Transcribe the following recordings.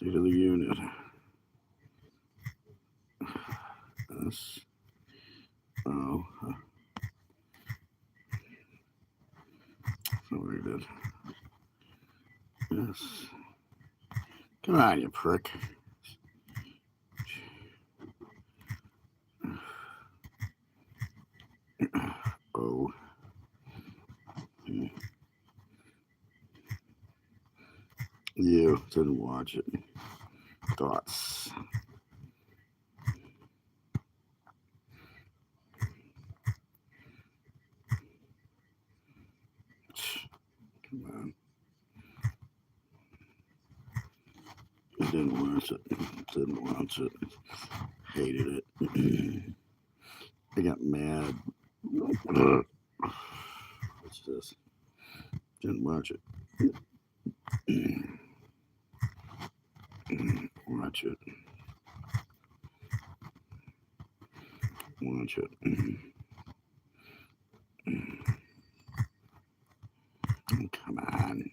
State of the unit. S. Oh. Somebody did. Yes. Come on, you prick. Oh. You didn't watch it. Thoughts. Come on. I didn't watch it. Didn't watch it. Hated it. I got mad. What's this? Didn't watch it. Watch it. Watch it. Come on.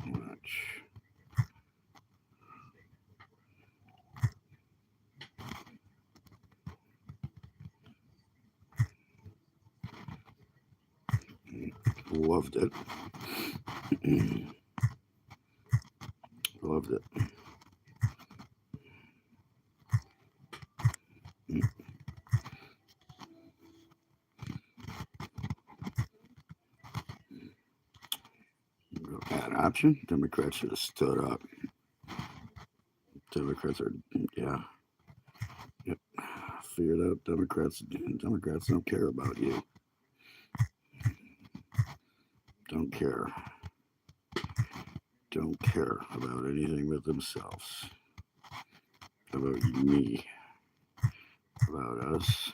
Watch. Loved it. Loved it. Bad option. Democrats should have stood up. Democrats are, yeah. Yep. Figured out Democrats don't care about you. Don't care. Don't care about anything but themselves. About me. About us.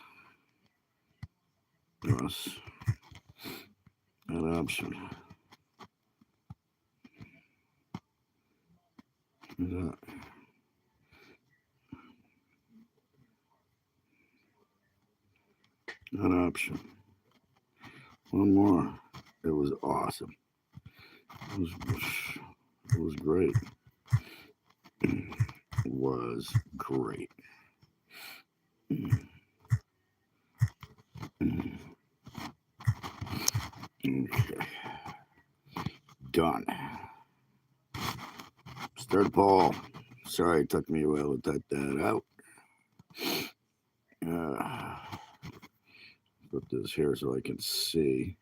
Us. An option. That. An option. One more. It was awesome. It was great. It was great. Okay. Done. Start poll. Sorry it took me a while to type that out. Put this here so I can see.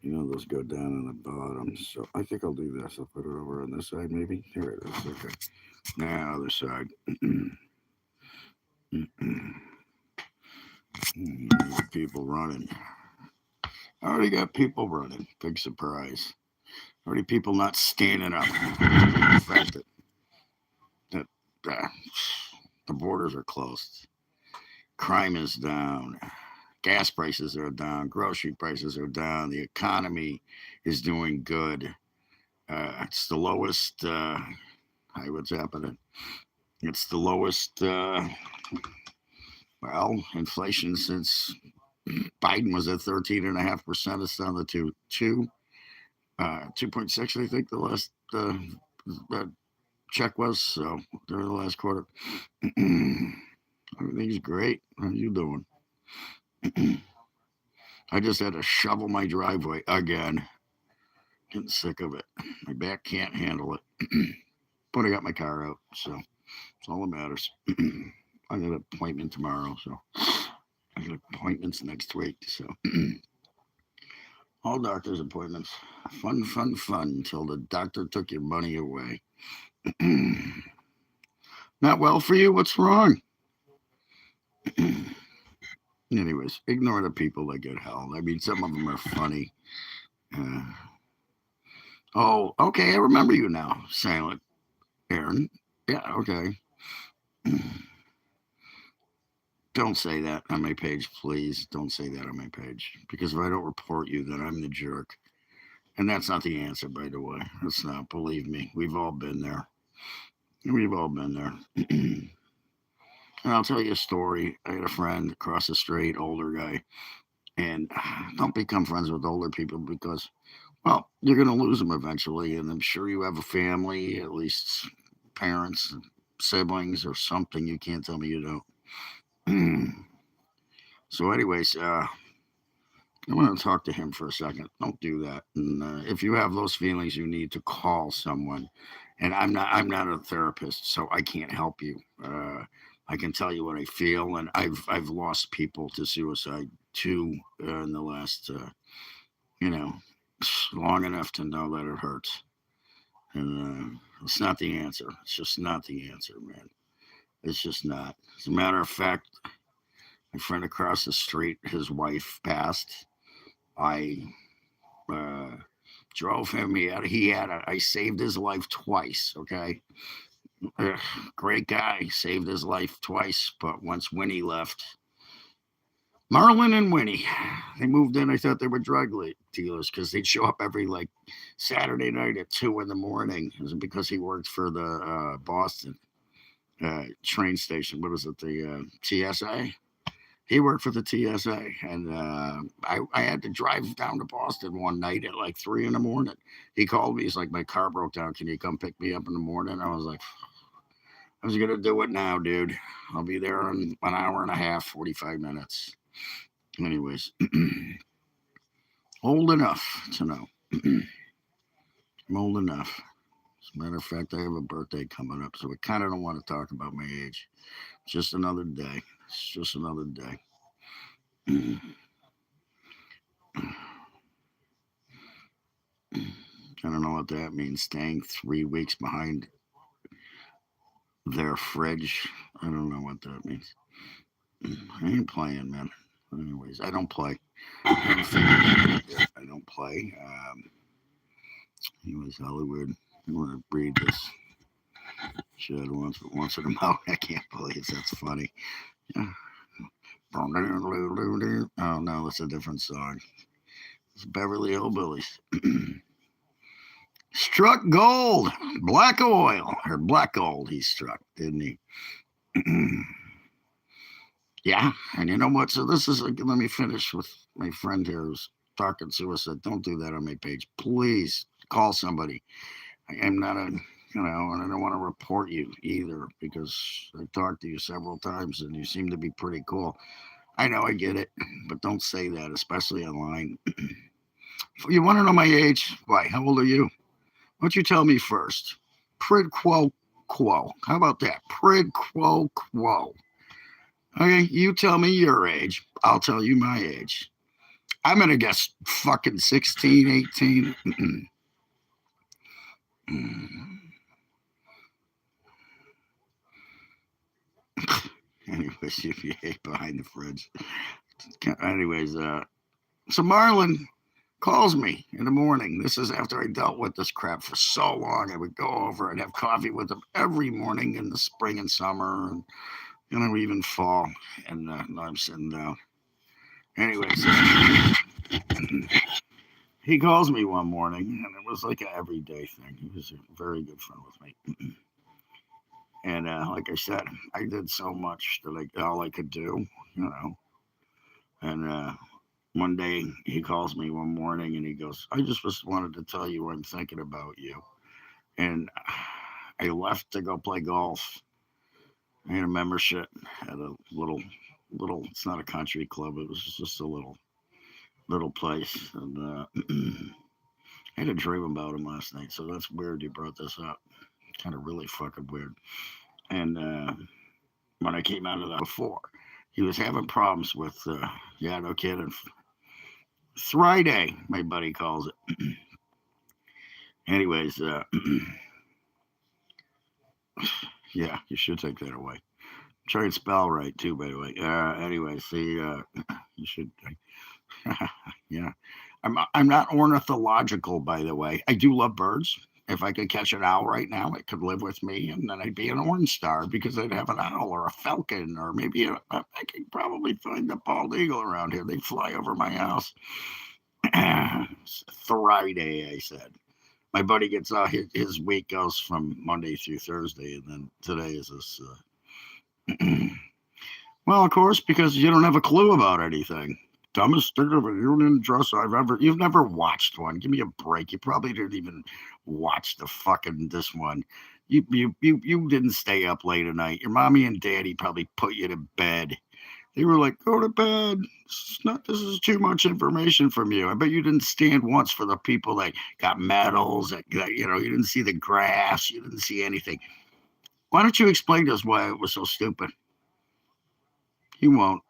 You know, those go down on the bottom. So I think I'll do this. I'll put it over on this side, maybe. Here it is. Okay. Now, other side. People running. I already got people running. Big surprise. Already people not standing up. The fact that the borders are closed. Crime is down. Gas prices are down. Grocery prices are down. The economy is doing good. It's the lowest. Hi, what's happening? It's the lowest. Inflation since Biden was at 13.5%. It's down to 2.6. I think the last check was, so during the last quarter. Everything's great. How you doing? I just had to shovel my driveway again. Getting sick of it. My back can't handle it. But I got my car out, so it's all that matters. I got an appointment tomorrow, so I got appointments next week. So all doctor's appointments. Fun until the doctor took your money away. Not well for you? What's wrong? Anyways, ignore the people that get held. I mean, some of them are funny. Oh, okay, I remember you now, Silent Aaron. Yeah, okay. Don't say that on my page, please. Don't say that on my page. Because if I don't report you, then I'm the jerk. And that's not the answer, by the way. It's not. Believe me. We've all been there. We've all been there. And I'll tell you a story. I had a friend across the street, older guy, and don't become friends with older people because, well, you're going to lose them eventually. And I'm sure you have a family, at least parents, siblings, or something. You can't tell me you don't. So, anyways, I want to talk to him for a second. Don't do that. And if you have those feelings, you need to call someone. And I'm not a therapist, so I can't help you. I can tell you what I feel, and I've lost people to suicide too in the last, you know, long enough to know that it hurts. And it's not the answer. It's just not the answer, man. It's just not. As a matter of fact, my friend across the street, his wife passed. I uh, drove him. I saved his life twice. Okay, great guy, saved his life twice. But once Winnie left, Marlon and Winnie, they moved in. I thought they were dealers because they'd show up every like Saturday night at 2 in the morning. It was because he worked for the Boston train station. What is it? The TSA. He worked for the TSA, and I had to drive down to Boston one night at like 3 in the morning. He called me. He's like, "My car broke down. Can you come pick me up in the morning?" I was like, "I was gonna do it now, dude. I'll be there in an hour and a half, 45 minutes." Anyways, old enough to know. I'm old enough. As a matter of fact, I have a birthday coming up, so I kind of don't want to talk about my age. It's just another day. It's just another day. I don't know what that means. Staying 3 weeks behind their fridge. I don't know what that means. I ain't playing, man. Anyways, I don't play. I don't play. Anyways, Hollywood. I want to read this shit once in a while. I can't believe that's funny. Yeah. Oh no, that's a different song. It's Beverly Hillbillies. Struck gold, black oil, or black gold. He struck, didn't he? Yeah, and you know what? So this is like, let me finish with my friend here who's talking suicide. Don't do that on my page, please. Call somebody. I am not a, and I don't want to report you either because I've talked to you several times and you seem to be pretty cool. I know I get it, but don't say that, especially online. You want to know my age? Why? How old are you? Why don't you tell me first? Prid quo quo. How about that? Prid quo quo. Okay, you tell me your age. I'll tell you my age. I'm going to guess fucking 16, 18. Anyways, if you hate behind the fridge. Anyways, so Marlon calls me in the morning. This is after I dealt with this crap for so long. I would go over and have coffee with him every morning in the spring and summer, and even fall. And I'm sitting down. Anyways, he calls me one morning, and it was like an everyday thing. He was a very good friend with me. And like I said, I did so much that all I could do, you know. And one day he calls me one morning and he goes, "I just wanted to tell you I'm thinking about you." And I left to go play golf. I had a membership at a little. It's not a country club. It was just a little place, and I had a dream about him last night. So that's weird. You brought this up. Kind of really fucking weird. And when I came out of that before, he was having problems with, yeah, no kidding. Friday, my buddy calls it. Anyways, yeah, you should take that away. Try and spell right too, by the way. Anyways, see, you should. Yeah, I'm not ornithological, by the way. I do love birds. If I could catch an owl right now, it could live with me, and then I'd be an orange star because I'd have an owl or a falcon, or maybe I could probably find a bald eagle around here. They fly over my house. Friday, I said. My buddy gets out. His week goes from Monday through Thursday, and then today is this. Well, of course, because you don't have a clue about anything. Dumbest thing of a union dress you've never watched one. Give me a break. You probably didn't even watch the fucking this one. You didn't stay up late at night. Your mommy and daddy probably put you to bed. They were like, go to bed. This is too much information from you. I bet you didn't stand once for the people that got medals, you didn't see the graphs, you didn't see anything. Why don't you explain to us why it was so stupid? You won't.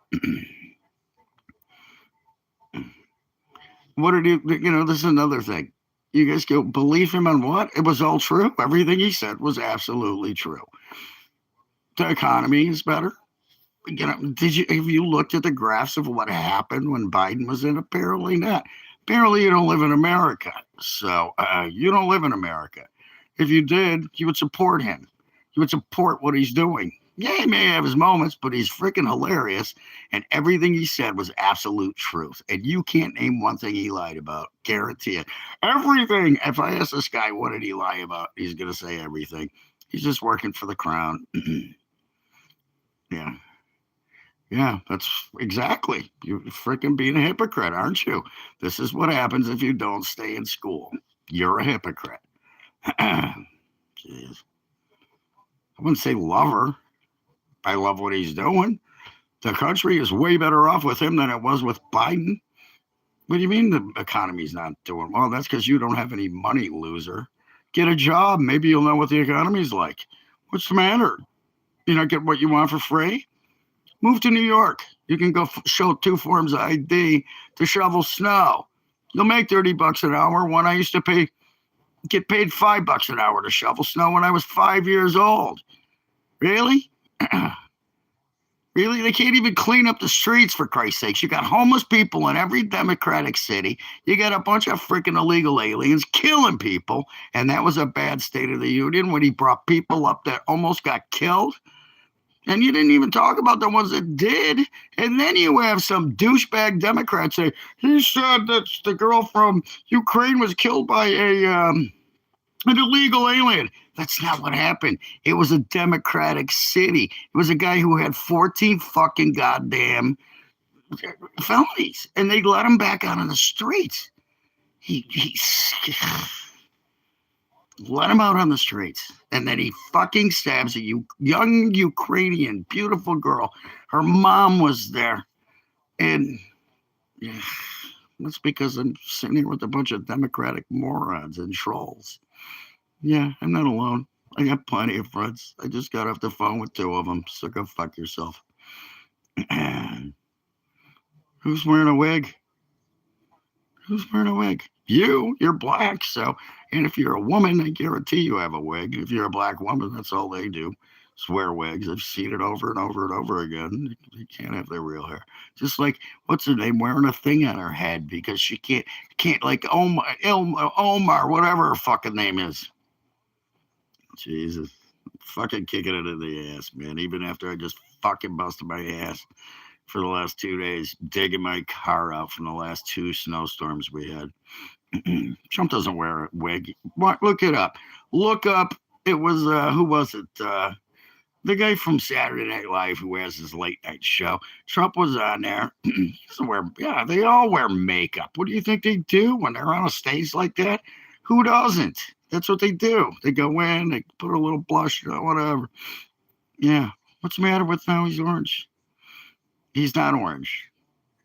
What did this is another thing. You guys go, believe him on what? It was all true. Everything he said was absolutely true. The economy is better. Have you looked at the graphs of what happened when Biden was in? Apparently not. Apparently you don't live in America. So you don't live in America. If you did, you would support him. You would support what he's doing. Yeah, he may have his moments, but he's freaking hilarious. And everything he said was absolute truth. And you can't name one thing he lied about. Guarantee it. Everything. If I ask this guy, what did he lie about? He's going to say everything. He's just working for the crown. Yeah. Yeah, that's exactly. You're freaking being a hypocrite, aren't you? This is what happens if you don't stay in school. You're a hypocrite. Jeez. I wouldn't say lover. I love what he's doing. The country is way better off with him than it was with Biden. What do you mean the economy's not doing well? That's because you don't have any money, loser. Get a job. Maybe you'll know what the economy's like. What's the matter? You not get what you want for free? Move to New York. You can go show 2 forms of ID to shovel snow. You'll make $30 an hour. When I used to get paid $5 an hour to shovel snow when I was 5 years old. Really? Really? They can't even clean up the streets, for Christ's sakes. You got homeless people in every Democratic city. You got a bunch of freaking illegal aliens killing people. And that was a bad State of the Union when he brought people up that almost got killed. And you didn't even talk about the ones that did. And then you have some douchebag Democrat say, he said that the girl from Ukraine was killed by an illegal alien. That's not what happened. It was a Democratic city. It was a guy who had 14 fucking goddamn felonies. And they let him back out on the streets. He let him out on the streets. And then he fucking stabs a young Ukrainian, beautiful girl. Her mom was there. And yeah, that's because I'm sitting here with a bunch of Democratic morons and trolls. Yeah, I'm not alone. I got plenty of friends. I just got off the phone with 2 of them. So go fuck yourself. Who's wearing a wig? Who's wearing a wig? You're black, so, and if you're a woman, I guarantee you have a wig. If you're a black woman, that's all they do, is wear wigs. I've seen it over and over and over again. They can't have their real hair. Just like, what's her name, wearing a thing on her head because she can't like Omar, whatever her fucking name is. Jesus. Fucking kicking it in the ass, man. Even after I just fucking busted my ass for the last 2 days, digging my car out from the last 2 snowstorms we had. Trump doesn't wear a wig. Look it up. Look up. It was who was it? The guy from Saturday Night Live who has his late night show. Trump was on there. He doesn't wear. Yeah, they all wear makeup. What do you think they do when they're on a stage like that? Who doesn't? That's what they do. They go in. They put a little blush, whatever. Yeah. What's the matter with now? He's orange. He's not orange.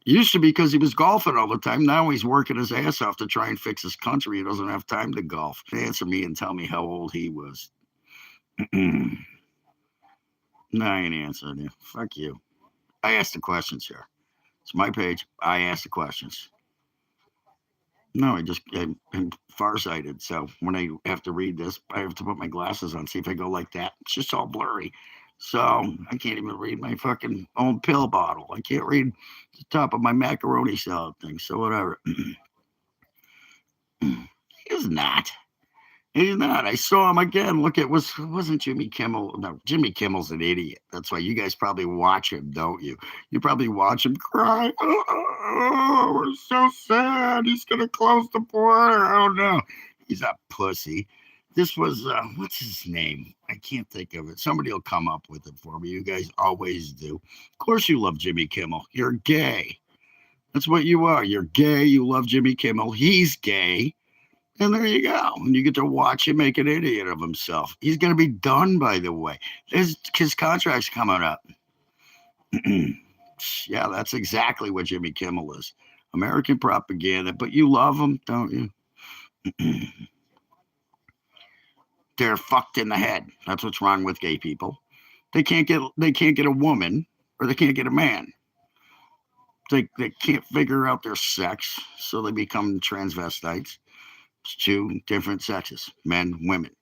Used to be because he was golfing all the time. Now he's working his ass off to try and fix his country. He doesn't have time to golf. Answer me and tell me how old he was. No, I ain't answering you. Fuck you. I asked the questions here. It's my page. I asked the questions. No, I'm farsighted. So when I have to read this, I have to put my glasses on. See if I go like that. It's just all blurry. So I can't even read my fucking own pill bottle. I can't read the top of my macaroni salad thing. So whatever. He's not. He's not. I saw him again. Look, it wasn't Jimmy Kimmel. No, Jimmy Kimmel's an idiot. That's why you guys probably watch him, don't you? You probably watch him cry. Oh, we're so sad. He's gonna close the border. Oh no, he's a pussy. This was, what's his name? I can't think of it. Somebody will come up with it for me. You guys always do. Of course, you love Jimmy Kimmel. You're gay. That's what you are. You're gay. You love Jimmy Kimmel. He's gay. And there you go. And you get to watch him make an idiot of himself. He's going to be done, by the way. His contract's coming up. Yeah, that's exactly what Jimmy Kimmel is. American propaganda. But you love him, don't you? They're fucked in the head. That's what's wrong with gay people. They can't get a woman or they can't get a man. They can't figure out their sex, so they become transvestites. It's two different sexes, men, women.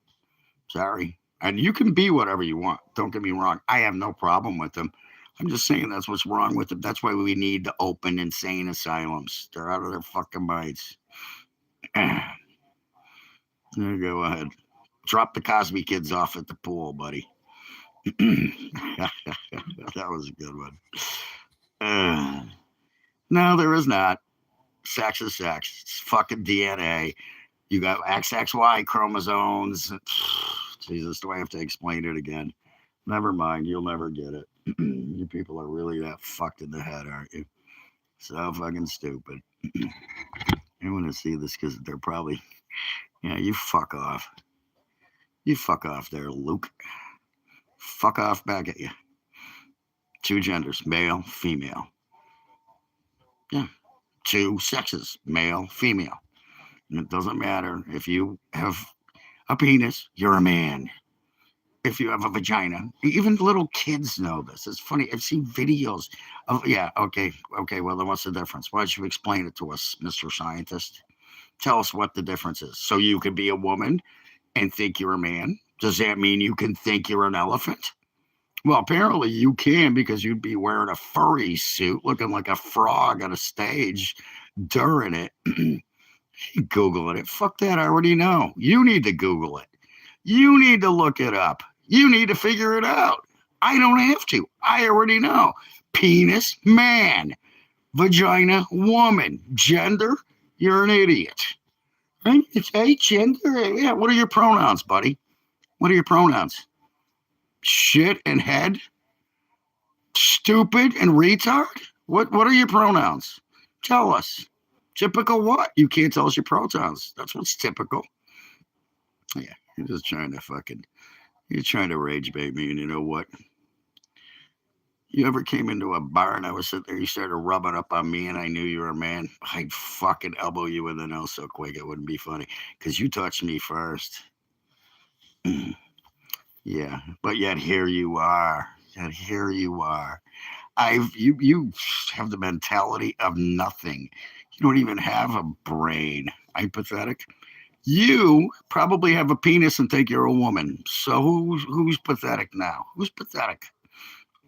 Sorry. And you can be whatever you want. Don't get me wrong. I have no problem with them. I'm just saying that's what's wrong with them. That's why we need to open insane asylums. They're out of their fucking minds. Go ahead. Drop the Cosby kids off at the pool, buddy. That was a good one. No, there is not. Sex is sex. It's fucking DNA. You got XXY chromosomes. Jesus, do I have to explain it again? Never mind. You'll never get it. You people are really that fucked in the head, aren't you? So fucking stupid. I want to see this because they're probably, yeah, you fuck off. You fuck off there, Luke. Fuck off back at you. Two genders, male, female. Yeah. Two sexes, male, female. And it doesn't matter if you have a penis, you're a man. If you have a vagina, even little kids know this. It's funny. I've seen videos of, yeah, okay, well, then what's the difference? Why don't you explain it to us, Mr. Scientist? Tell us what the difference is. So you could be a woman and think you're a man. Does that mean you can think you're an elephant? Well, apparently you can because you'd be wearing a furry suit looking like a frog on a stage during it. Googling it. Fuck that. I already know. You need to Google it. You need to look it up. You need to figure it out. I don't have to. I already know. Penis, man. Vagina, woman. Gender, you're an idiot. Right? It's a gender. Yeah. What are your pronouns, buddy? What are your pronouns? Shit and head? Stupid and retard? What are your pronouns? Tell us. Typical what? You can't tell us your pronouns. That's what's typical. Yeah, you're just trying to rage bait me, and you know what? You ever came into a bar and I was sitting there, you started rubbing up on me and I knew you were a man? I'd fucking elbow you in the nose so quick it wouldn't be funny. Because you touched me first. Yeah, but yet here you are. You have the mentality of nothing. You don't even have a brain. I'm pathetic. You probably have a penis and think you're a woman. So who's pathetic now? Who's pathetic?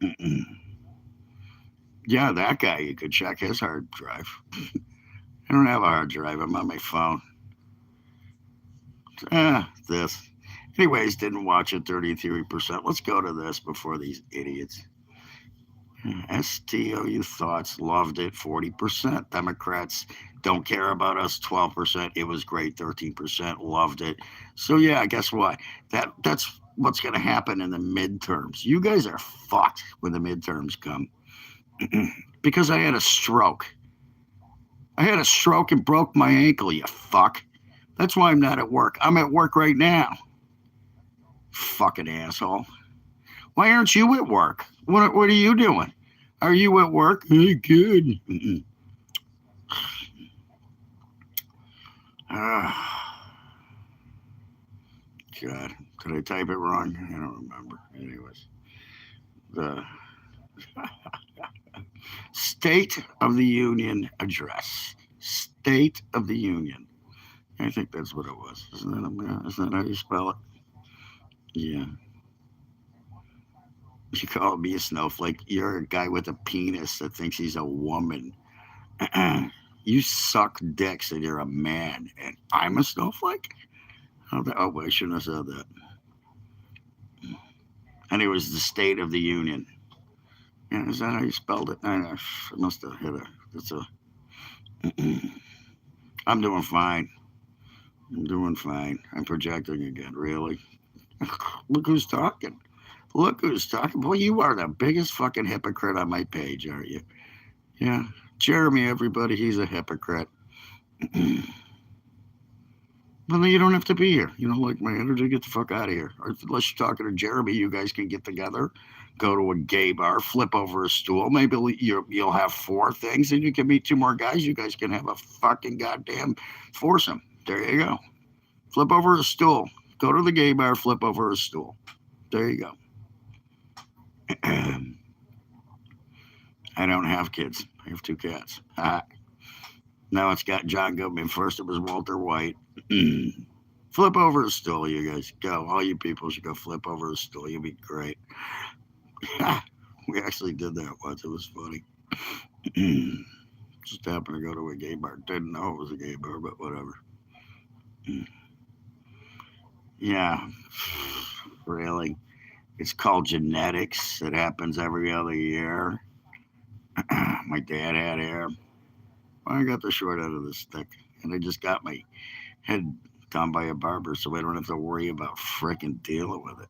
Mm-mm. Yeah, that guy. You could check his hard drive. I don't have a hard drive. I'm on my phone. This. Anyways, didn't watch it. 33%. Let's go to this before these idiots. STOU thoughts, loved it, 40%. Democrats don't care about us, 12%. It was great, 13%, loved it. So yeah, guess what? That's what's going to happen in the midterms. You guys are fucked when the midterms come. Because I had a stroke. I had a stroke and broke my ankle, you fuck. That's why I'm not at work. I'm at work right now. Fucking asshole. Why aren't you at work? What are you doing? Are you at work? Hey, good. God, did I type it wrong? I don't remember. Anyways, the State of the Union address. State of the Union. I think that's what it was. Isn't that how you spell it? Yeah. You call me a snowflake. You're a guy with a penis that thinks he's a woman. You suck dicks and you're a man. And I'm a snowflake? Oh, I shouldn't have said that. And it was the State of the Union. Yeah, is that how you spelled it? I must have hit it. I'm doing fine. I'm doing fine. I'm projecting again, really. Look who's talking. Look who's talking. Boy, you are the biggest fucking hypocrite on my page, aren't you? Yeah. Jeremy, everybody, he's a hypocrite. Well, then you don't have to be here. You know, like my energy, get the fuck out of here. Or unless you're talking to Jeremy, you guys can get together, go to a gay bar, flip over a stool. Maybe you'll have four things, and you can meet two more guys. You guys can have a fucking goddamn foursome. There you go. Flip over a stool. Go to the gay bar, flip over a stool. There you go. I don't have kids. I have two cats. Now it's got John Goodman. First it was Walter White. Flip over a stool, you guys. Go. All you people should go flip over a stool. You'll be great. We actually did that once. It was funny. Just happened to go to a gay bar. Didn't know it was a gay bar, but whatever. Yeah. Really. It's called genetics. It happens every other year. My dad had hair. I got the short end of the stick. And I just got my head done by a barber so I don't have to worry about frickin' dealing with it.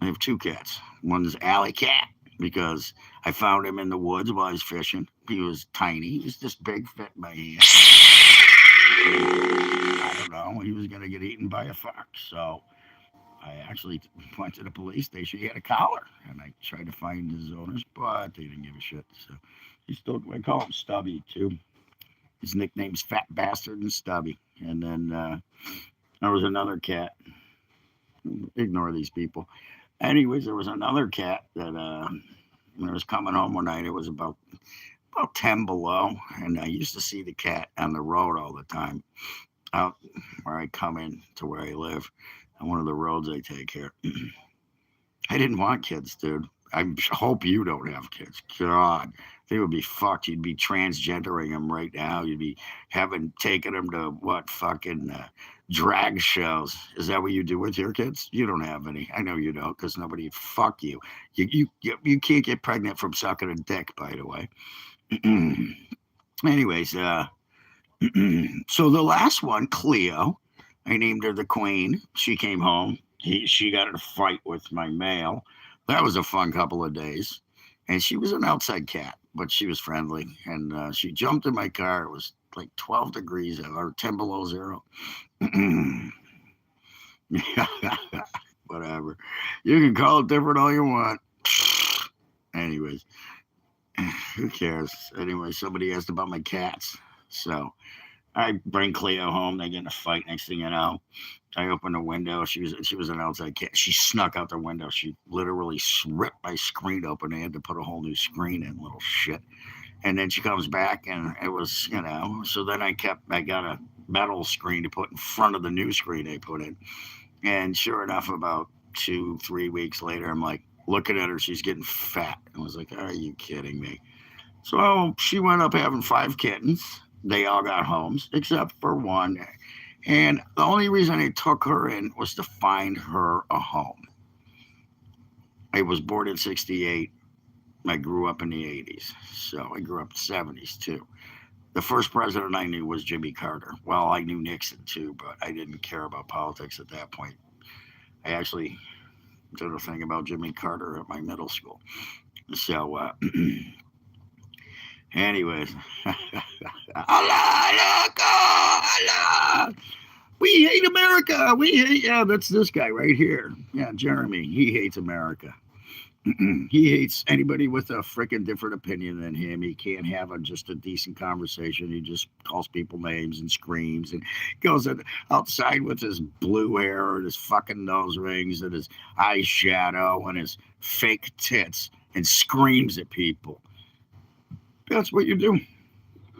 I have two cats. One's Alley Cat because I found him in the woods while I was fishing. He was tiny. He was this big, fit in my hand. I don't know. He was going to get eaten by a fox. So I actually went to the police station. He had a collar. And I tried to find his owners, but they didn't give a shit. So he's still, I call him Stubby, too. His nickname's Fat Bastard and Stubby. And then there was another cat. Ignore these people. Anyways, there was another cat that when I was coming home one night, it was about 10 below, and I used to see the cat on the road all the time, out where I come in to where I live, on one of the roads I take here. I didn't want kids, dude. I hope you don't have kids. God, they would be fucked. You'd be transgendering them right now. You'd be taking them to what fucking drag shows. Is that what you do with your kids? You don't have any. I know you don't, because nobody fuck you. You can't get pregnant from sucking a dick, by the way. Anyways, so the last one, Cleo, I named her the Queen. She came home. She got in a fight with my male. That was a fun couple of days. And she was an outside cat, but she was friendly. And she jumped in my car. It was like 12 degrees or 10 below zero. Whatever. You can call it different all you want. Anyways, who cares? Anyway, somebody asked about my cats. So I bring Cleo home. They get in a fight. Next thing you know, I open the window. She was an outside cat. She snuck out the window. She literally ripped my screen open. They had to put a whole new screen in, little shit. And then she comes back, and it was, So then I got a metal screen to put in front of the new screen they put in. And sure enough, about 2-3 weeks later, I'm like looking at her. She's getting fat. I was like, are you kidding me? So she went up having 5 kittens. They all got homes except for one. And the only reason I took her in was to find her a home. I was born in 68. I grew up in the 80s. So I grew up in the 70s too. The first president I knew was Jimmy Carter. Well, I knew Nixon too, but I didn't care about politics at that point. I actually did a thing about Jimmy Carter at my middle school. So, anyways. Allah, Allah. We hate America. Yeah, that's this guy right here. Yeah, Jeremy. He hates America. He hates anybody with a freaking different opinion than him. He can't have just a decent conversation. He just calls people names and screams and goes outside with his blue hair and his fucking nose rings and his eyeshadow and his fake tits and screams at people. That's what you do.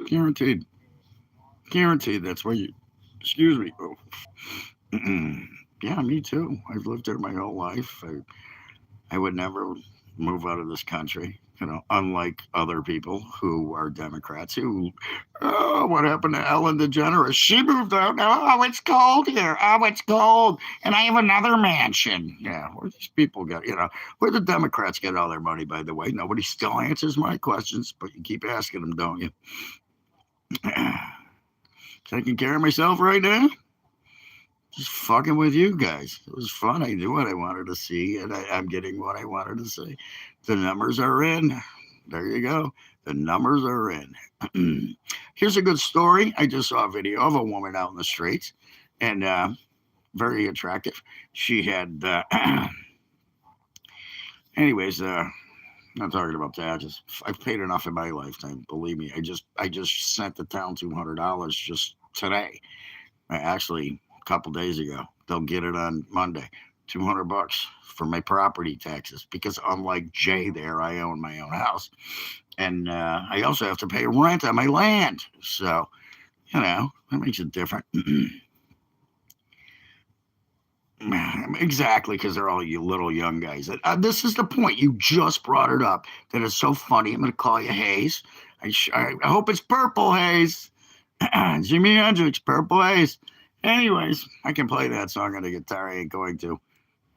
Guaranteed. Guaranteed that's what you... Excuse me. Oh. Yeah, me too. I've lived there my whole life. I would never move out of this country, unlike other people who are Democrats who, what happened to Ellen DeGeneres? She moved out. Oh, it's cold here. Oh, it's cold. And I have another mansion. Yeah, where these people get, where the Democrats get all their money, by the way. Nobody still answers my questions, but you keep asking them, don't you? taking care of myself right now. Just fucking with you guys. It was fun. I knew what I wanted to see, and I'm getting what I wanted to see. The numbers are in. There you go. The numbers are in. Here's a good story. I just saw a video of a woman out in the streets, and very attractive. She had, anyways. Not talking about that. I've paid enough in my lifetime. Believe me. I just sent the town $200 just today. Actually, a couple days ago. They'll get it on Monday. $200 for my property taxes because unlike Jay, there I own my own house, and I also have to pay rent on my land. So that makes it different. Exactly, because they're all you little young guys. This is the point. You just brought it up. That is so funny. I'm going to call you Hayes. I hope it's Purple Haze. Jimi Hendrix, Purple Haze. Anyways, I can play that song on the guitar. I ain't going to.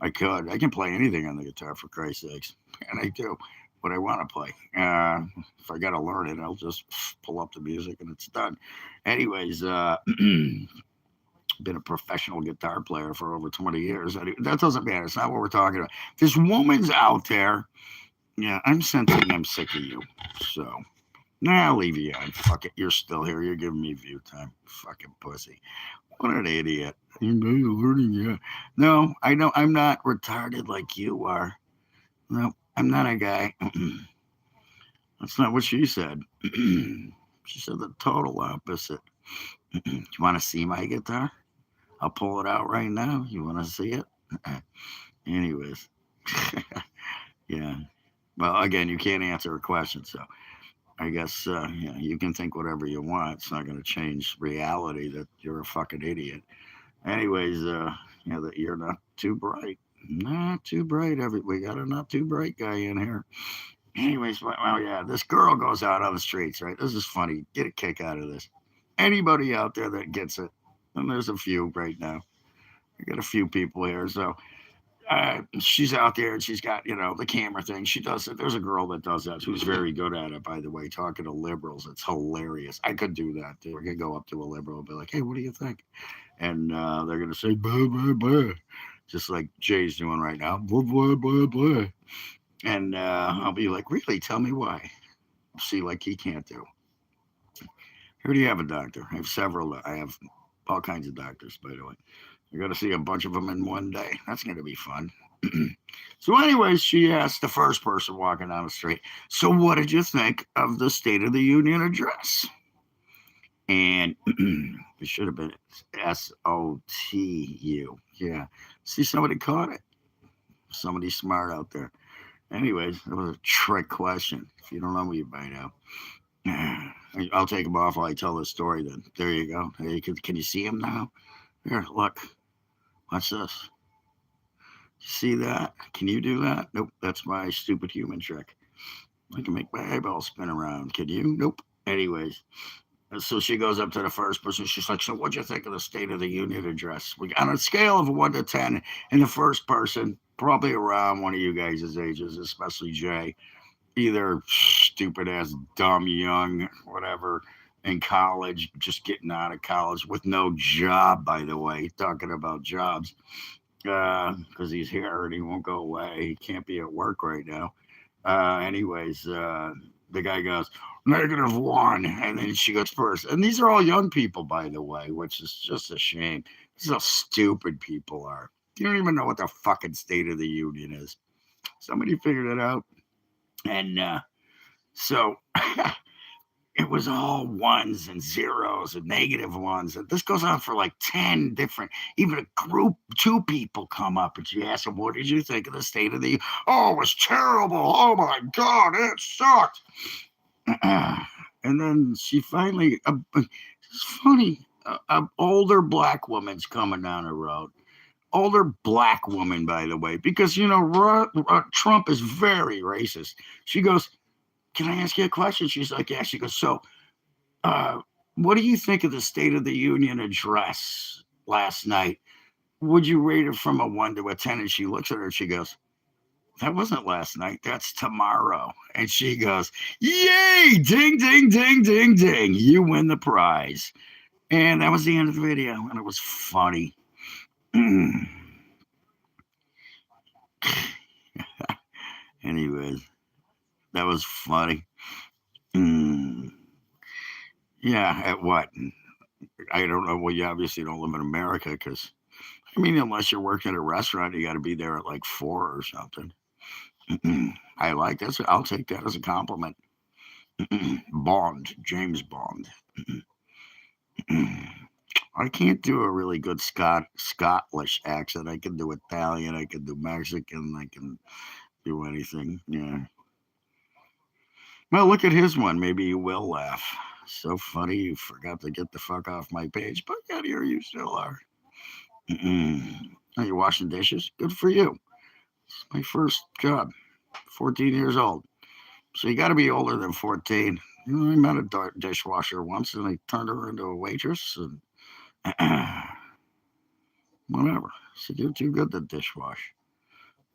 I could. I can play anything on the guitar, for Christ's sakes. And I do. What I want to play. If I got to learn it, I'll just pull up the music and it's done. Anyways, been a professional guitar player for over 20 years. That doesn't matter. It's not what we're talking about. This woman's out there. Yeah, I'm sensing I'm sick of you. So, I'll leave you on. Fuck it. You're still here. You're giving me view time. Fucking pussy. What an idiot. You're learning, yeah. No, I know I'm not retarded like you are. No, I'm not a guy. That's not what she said. She said the total opposite. You want to see my guitar? I'll pull it out right now. You want to see it? Anyways. Yeah. Well, again, you can't answer a question, so I guess you can think whatever you want. It's not going to change reality that you're a fucking idiot. Anyways, that you're not too bright. Not too bright. We got a not too bright guy in here. Anyways, well, yeah, this girl goes out on the streets, right? This is funny. Get a kick out of this. Anybody out there that gets it, and there's a few right now. I got a few people here, so she's out there and she's got the camera thing. She does it. There's a girl that does that who's very good at it, by the way, talking to liberals. It's hilarious. I could do that too. I could go up to a liberal and be like, hey, what do you think? And they're gonna say blah blah blah, just like Jay's doing right now, blah blah blah blah. And I'll be like, really? Tell me why. See, like he can't do. Here do you have a doctor? I have several. I have all kinds of doctors, by the way. I got to see a bunch of them in one day. That's going to be fun. So anyways, she asked the first person walking down the street, so what did you think of the State of the Union address? And it should have been SOTU. Yeah. See, somebody caught it. Somebody smart out there. Anyways, it was a trick question. If you don't know me by now. I'll take them off while I tell this story then. There you go. Hey, can you see him now? Here, look. Watch this. See that? Can you do that? Nope. That's my stupid human trick. I can make my eyeball spin around. Can you? Nope. Anyways. So she goes up to the first person. She's like, so what'd you think of the State of the Union address? On a scale of 1 to 10, and the first person, probably around one of you guys' ages, especially Jay, either stupid ass, dumb, young, whatever, in college, just getting out of college with no job, by the way, talking about jobs, because he's here and he won't go away. He can't be at work right now. Anyways, the guy goes, -1. And then she goes first. And these are all young people, by the way, which is just a shame. This is how stupid people are. You don't even know what the fucking State of the Union is. Somebody figured it out. And so it was all ones and zeros and negative ones. And this goes on for like 10 different, even a group, 2 people come up and she asks them, what did you think of the State of the, oh, it was terrible. Oh my God, it sucked. And then she finally, it's funny, an older black woman's coming down the road. Older black woman, by the way, because, Trump is very racist. She goes, can I ask you a question? She's like, yeah. She goes, so what do you think of the State of the Union address last night? Would you rate it from a 1 to a 10? And she looks at her and she goes, that wasn't last night. That's tomorrow. And she goes, yay, ding, ding, ding, ding, ding. You win the prize. And that was the end of the video, and it was funny. Anyways, that was funny. Yeah, at what? I don't know. Well, you obviously don't live in America because, I mean, unless you're working at a restaurant, you got to be there at like 4 or something. I like that. I'll take that as a compliment. Bond, James Bond. I can't do a really good Scottish accent. I can do Italian. I can do Mexican. I can do anything. Yeah. Well, look at his one. Maybe you will laugh. So funny you forgot to get the fuck off my page, but yet here you still are. Are you washing dishes? Good for you. It's my first job. 14 years old. So you got to be older than 14. You know, I met a dishwasher once, and they turned her into a waitress, and whatever. So you're too good to dishwash.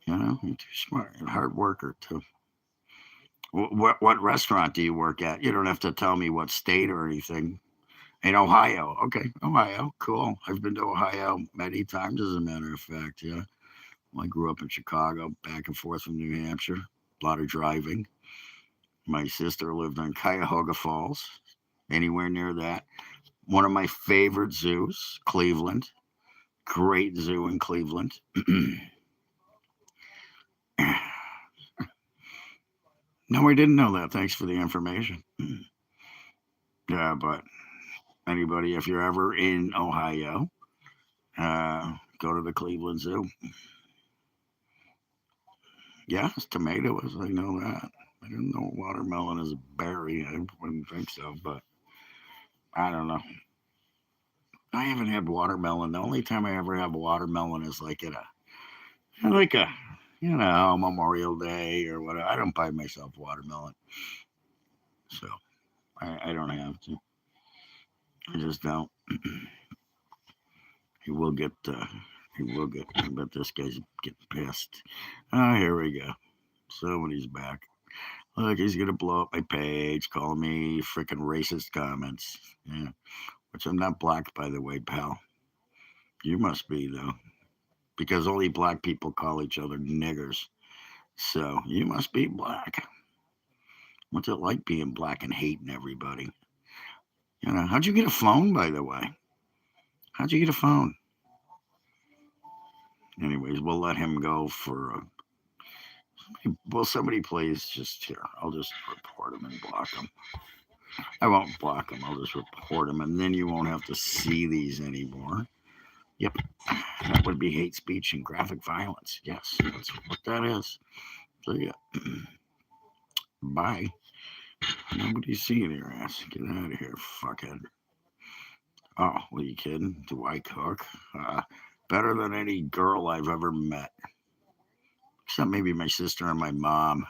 You know, you're too smart. You're a hard worker too. What restaurant do you work at? You don't have to tell me what state or anything. In Ohio. Okay, Ohio. Cool. I've been to Ohio many times, as a matter of fact. Yeah. I grew up in Chicago, back and forth from New Hampshire. A lot of driving. My sister lived in Cuyahoga Falls, anywhere near that. One of my favorite zoos, Cleveland. Great zoo in Cleveland. No, I didn't know that. Thanks for the information. Yeah, but anybody, if you're ever in Ohio, go to the Cleveland Zoo. Yes, tomatoes. I know that. I didn't know watermelon is a berry. I wouldn't think so, but I don't know. I haven't had watermelon. The only time I ever have watermelon is like at like a, Memorial Day or whatever. I don't buy myself watermelon, so I don't have to. I just don't. He will get. He will get. I bet this guy's getting pissed. Oh, here we go. Somebody's back. Look, he's gonna blow up my page, calling me freaking racist comments. Yeah, which I'm not black, by the way, pal. You must be though, because only black people call each other niggers. So you must be black. What's it like being black and hating everybody? How'd you get a phone, by the way? How'd you get a phone? Anyways, we'll let him go for. Well, somebody please just here. I'll just report him and block him. I won't block him. I'll just report him, and then you won't have to see these anymore. Yep, that would be hate speech and graphic violence. Yes, that's what that is. So yeah, bye. Nobody's seeing your ass. Get out of here, fuckhead. Oh, what are you kidding? Do I cook? Better than any girl I've ever met. Except maybe my sister and my mom.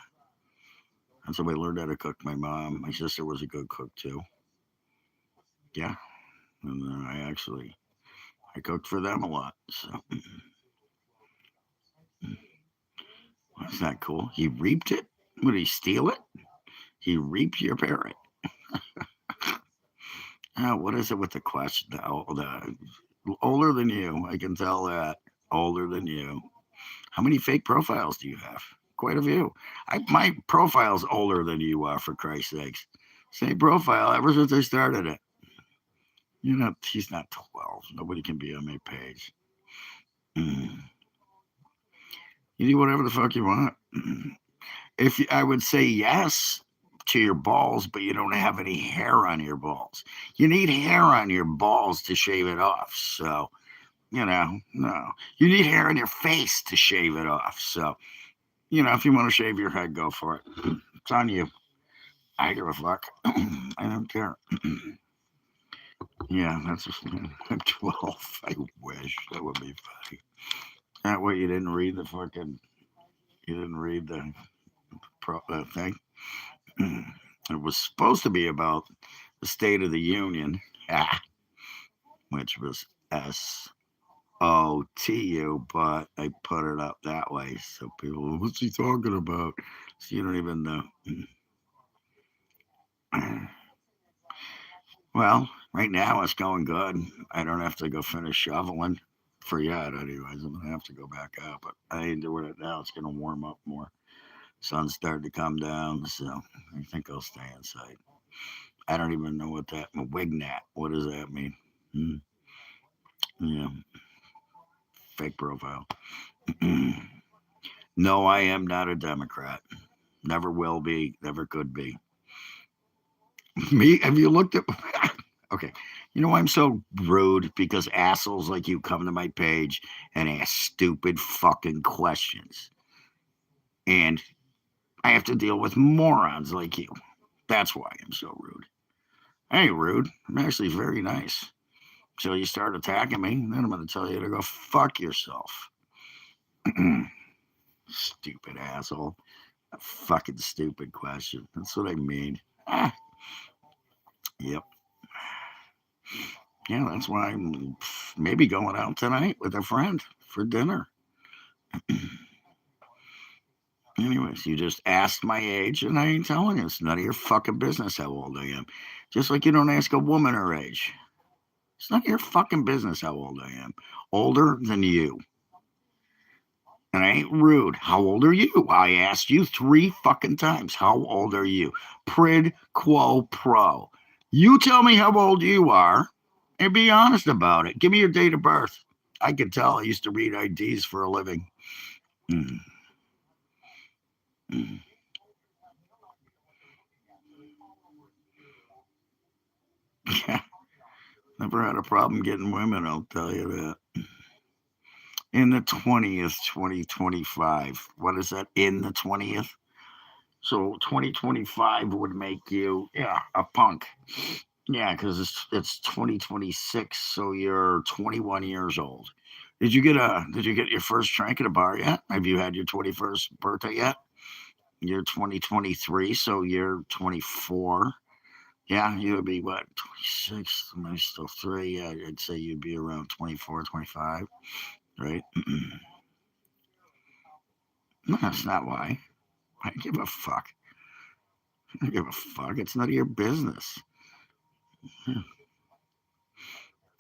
That's how I learned how to cook. My mom. My sister was a good cook too. Yeah. And I cooked for them a lot. So that's not cool. He reaped it? Would he steal it? He reaped your parrot. What is it with the question? The older than you. I can tell that. Older than you. How many fake profiles do you have? Quite a few. My profile's older than you are, for Christ's sakes. Same profile ever since I started it. He's not 12. Nobody can be on my page. You do whatever the fuck you want. I would say yes to your balls, but you don't have any hair on your balls. You need hair on your balls to shave it off. So, no. You need hair on your face to shave it off. So, if you want to shave your head, go for it. It's on you. I give a fuck. I don't care. Yeah, I'm 12. I wish that would be funny. That way you didn't read the thing. It was supposed to be about the State of the Union, which was SOTU, but I put it up that way. So people, what's he talking about? So you don't even know. Well, Right now, it's going good. I don't have to go finish shoveling for yet, anyways. I'm gonna have to go back out, but I ain't doing it now. It's gonna warm up more. Sun's starting to come down, so I think I'll stay inside. I don't even know what that wignat. What does that mean? Hmm. Yeah, fake profile. No, I am not a Democrat. Never will be. Never could be. Me? Have you looked at? Okay. You know why I'm so rude? Because assholes like you come to my page and ask stupid fucking questions, and I have to deal with morons like you. That's why I'm so rude. I ain't rude. I'm actually very nice. Until you start attacking me, then I'm going to tell you to go fuck yourself. Stupid asshole. A fucking stupid question. That's what I mean. Ah, yep. Yeah, that's why I'm maybe going out tonight with a friend for dinner. Anyways, you just asked my age, and I ain't telling you. It's none of your fucking business how old I am. Just like you don't ask a woman her age. It's none of your fucking business how old I am. Older than you. And I ain't rude. How old are you? I asked you 3 fucking times. How old are you? Prid quo pro. You tell me how old you are and be honest about it. Give me your date of birth. I can tell. I used to read IDs for a living. Mm, mm. Never had a problem getting women, I'll tell you that. In the 20th, 2025. What is that? In the 20th? So 2025 would make you, yeah, a punk. Yeah, because it's 2026, so you're 21 years old. Did you get your first drink at a bar yet? Have you had your 21st birthday yet? You're 2023, so you're 24. Yeah, you would be what, 26? Maybe still three. Yeah, I'd say you'd be around 24, 25, right? No, that's not why. I don't give a fuck. I don't give a fuck. It's none of your business.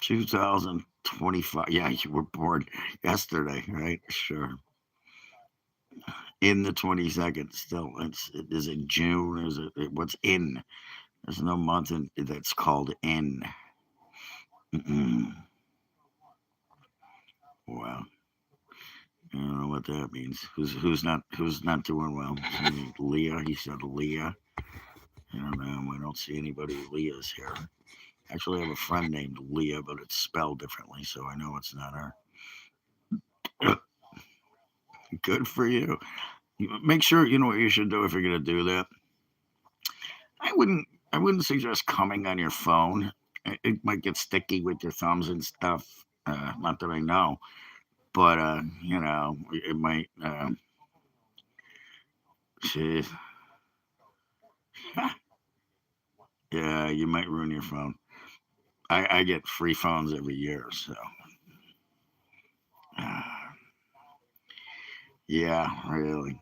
2025. Yeah, you were born yesterday, right? Sure. In the 22nd still. Is it June? Is what's in? There's no month that's called in. Mm-mm. Wow. I don't know what that means. Who's not doing well? Leah. He said Leah. I don't know. I don't see anybody Leah's here. Actually, I have a friend named Leah, but it's spelled differently, so I know it's not her. Good for you. Make sure you know what you should do if you're gonna do that. I wouldn't. I wouldn't suggest coming on your phone. It might get sticky with your thumbs and stuff. Not that I know, but it might. Shit. Yeah, you might ruin your phone. I get free phones every year, so yeah, really.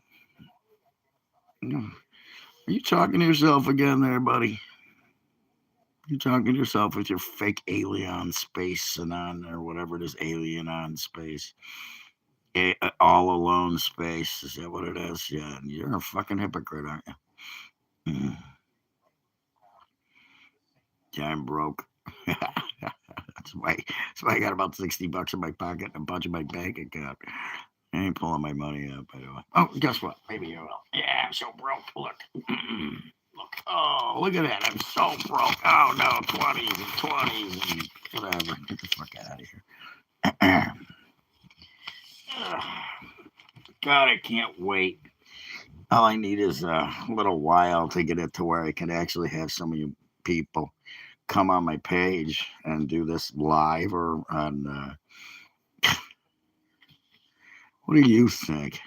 Are you talking to yourself again, there, buddy? You talking to yourself with your fake alien space and on or whatever it is, alien on space, all alone space. Is that what it is? Yeah, you're a fucking hypocrite, aren't you? Mm. Yeah, I'm broke. That's why I got about $60 in my pocket and a bunch in my bank account. I ain't pulling my money out, by the way. Oh, guess what? Maybe you will. Yeah, I'm so broke. Look. Look. Oh, look at that. I'm so broke. Oh, no. 20s and 20s and whatever. Get the fuck out of here. God, I can't wait. All I need is a little while to get it to where I can actually have some of you people come on my page and do this live or on. What do you think?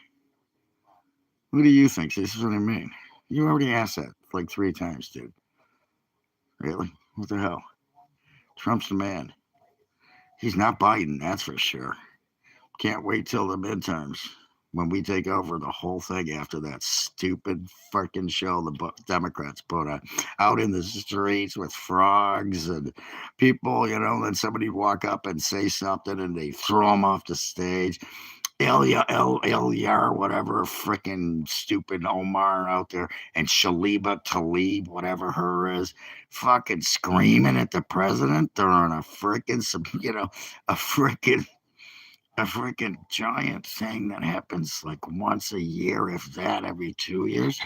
What do you think? This is what I mean. You already asked that like 3 times, dude. Really? What the hell? Trump's the man. He's not Biden, that's for sure. Can't wait till the midterms. when we take over the whole thing after that stupid freaking show the Democrats put on out in the streets with frogs and people, then somebody walk up and say something and they throw them off the stage. Ilyar, whatever, freaking stupid Omar out there, and Shaliba Tlaib, whatever her is, fucking screaming at the president during a freaking, a freaking giant thing that happens like once a year, if that, every 2 years.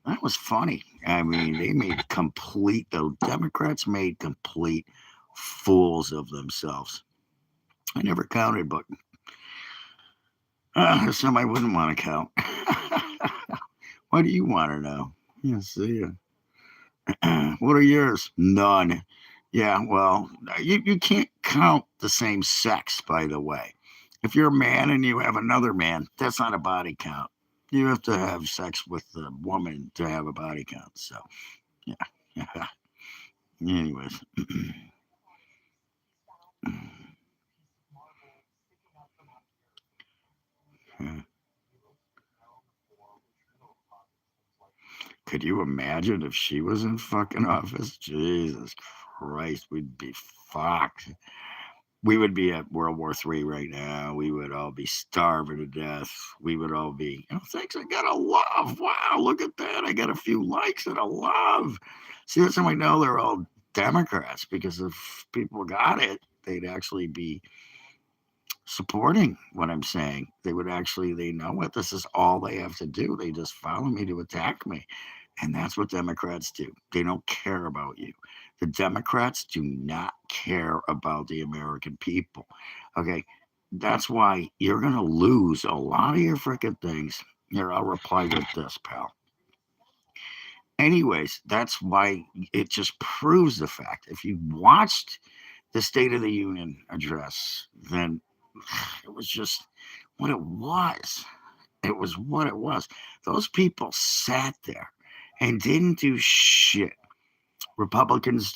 That was funny. I mean, the Democrats made complete fools of themselves. I never counted, but there's some I wouldn't want to count. What do you want to know? Yeah, see ya. What are yours? None. Yeah, well, you can't count the same sex, by the way. If you're a man and you have another man, that's not a body count. You have to have sex with a woman to have a body count. So, yeah. Anyways. Could you imagine if she was in fucking office? Jesus Christ, we'd be fucked. We would be at World War III right now. We would all be starving to death. We would all be, thanks, I got a love. Wow, look at that. I got a few likes and a love. See, that's how I know they're all Democrats, because if people got it, they'd actually be supporting what I'm saying. They know what this is all they have to do. They just follow me to attack me. And that's what Democrats do. They don't care about you. The Democrats do not care about the American people. Okay. That's why you're going to lose a lot of your freaking things. Here, I'll reply with this, pal. Anyways, that's why it just proves the fact. If you watched the State of the Union address, then it was just what it was. It was what it was. Those people sat there and didn't do shit. Republicans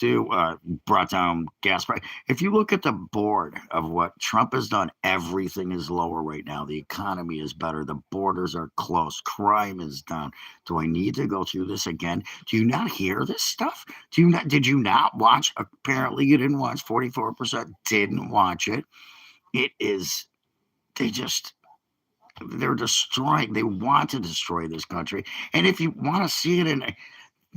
brought down gas price. If you look at the board of what Trump has done, everything is lower right now. The economy is better. The borders are closed. Crime is down. Do I need to go through this again? Do you not hear this stuff? Did you not watch? Apparently you didn't watch. 44% didn't watch it. It is, they're destroying. They want to destroy this country. And if you want to see it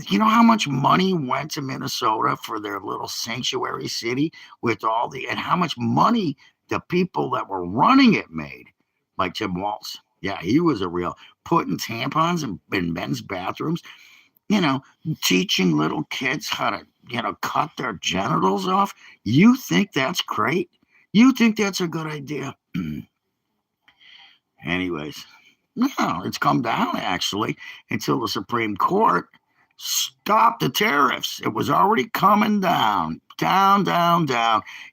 you know how much money went to Minnesota for their little sanctuary city and how much money the people that were running it made, like Tim Walz. Yeah, he was a real putting tampons in men's bathrooms, teaching little kids how to, cut their genitals off. You think that's great? You think that's a good idea? Anyways, no, it's come down actually until the Supreme Court stopped the tariffs. It was already coming down.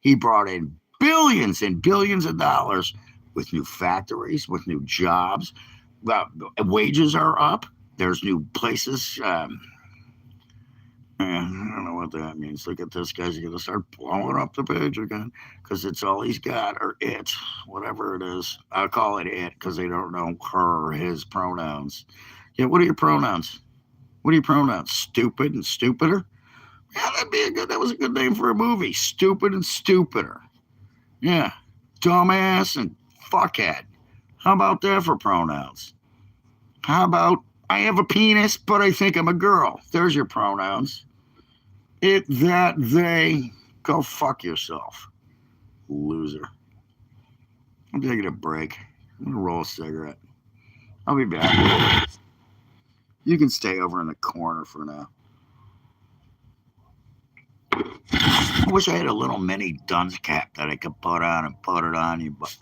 He brought in billions and billions of dollars with new factories, with new jobs. Wages are up. There's new places. I don't know what that means. Look at this, guys. You're going to start blowing up the page again because it's all he's got, or it, whatever it is. I'll call it it because they don't know her or his pronouns. Yeah, what are your pronouns? What are your pronouns? Stupid and stupider? Yeah, that was a good name for a movie. Stupid and stupider. Yeah. Dumbass and fuckhead. How about that for pronouns? How about I have a penis, but I think I'm a girl? There's your pronouns. It, that, they. Go fuck yourself. Loser. I'm taking a break. I'm going to roll a cigarette. I'll be back. You can stay over in the corner for now. I wish I had a little mini dunce cap that I could put on and put it on you, but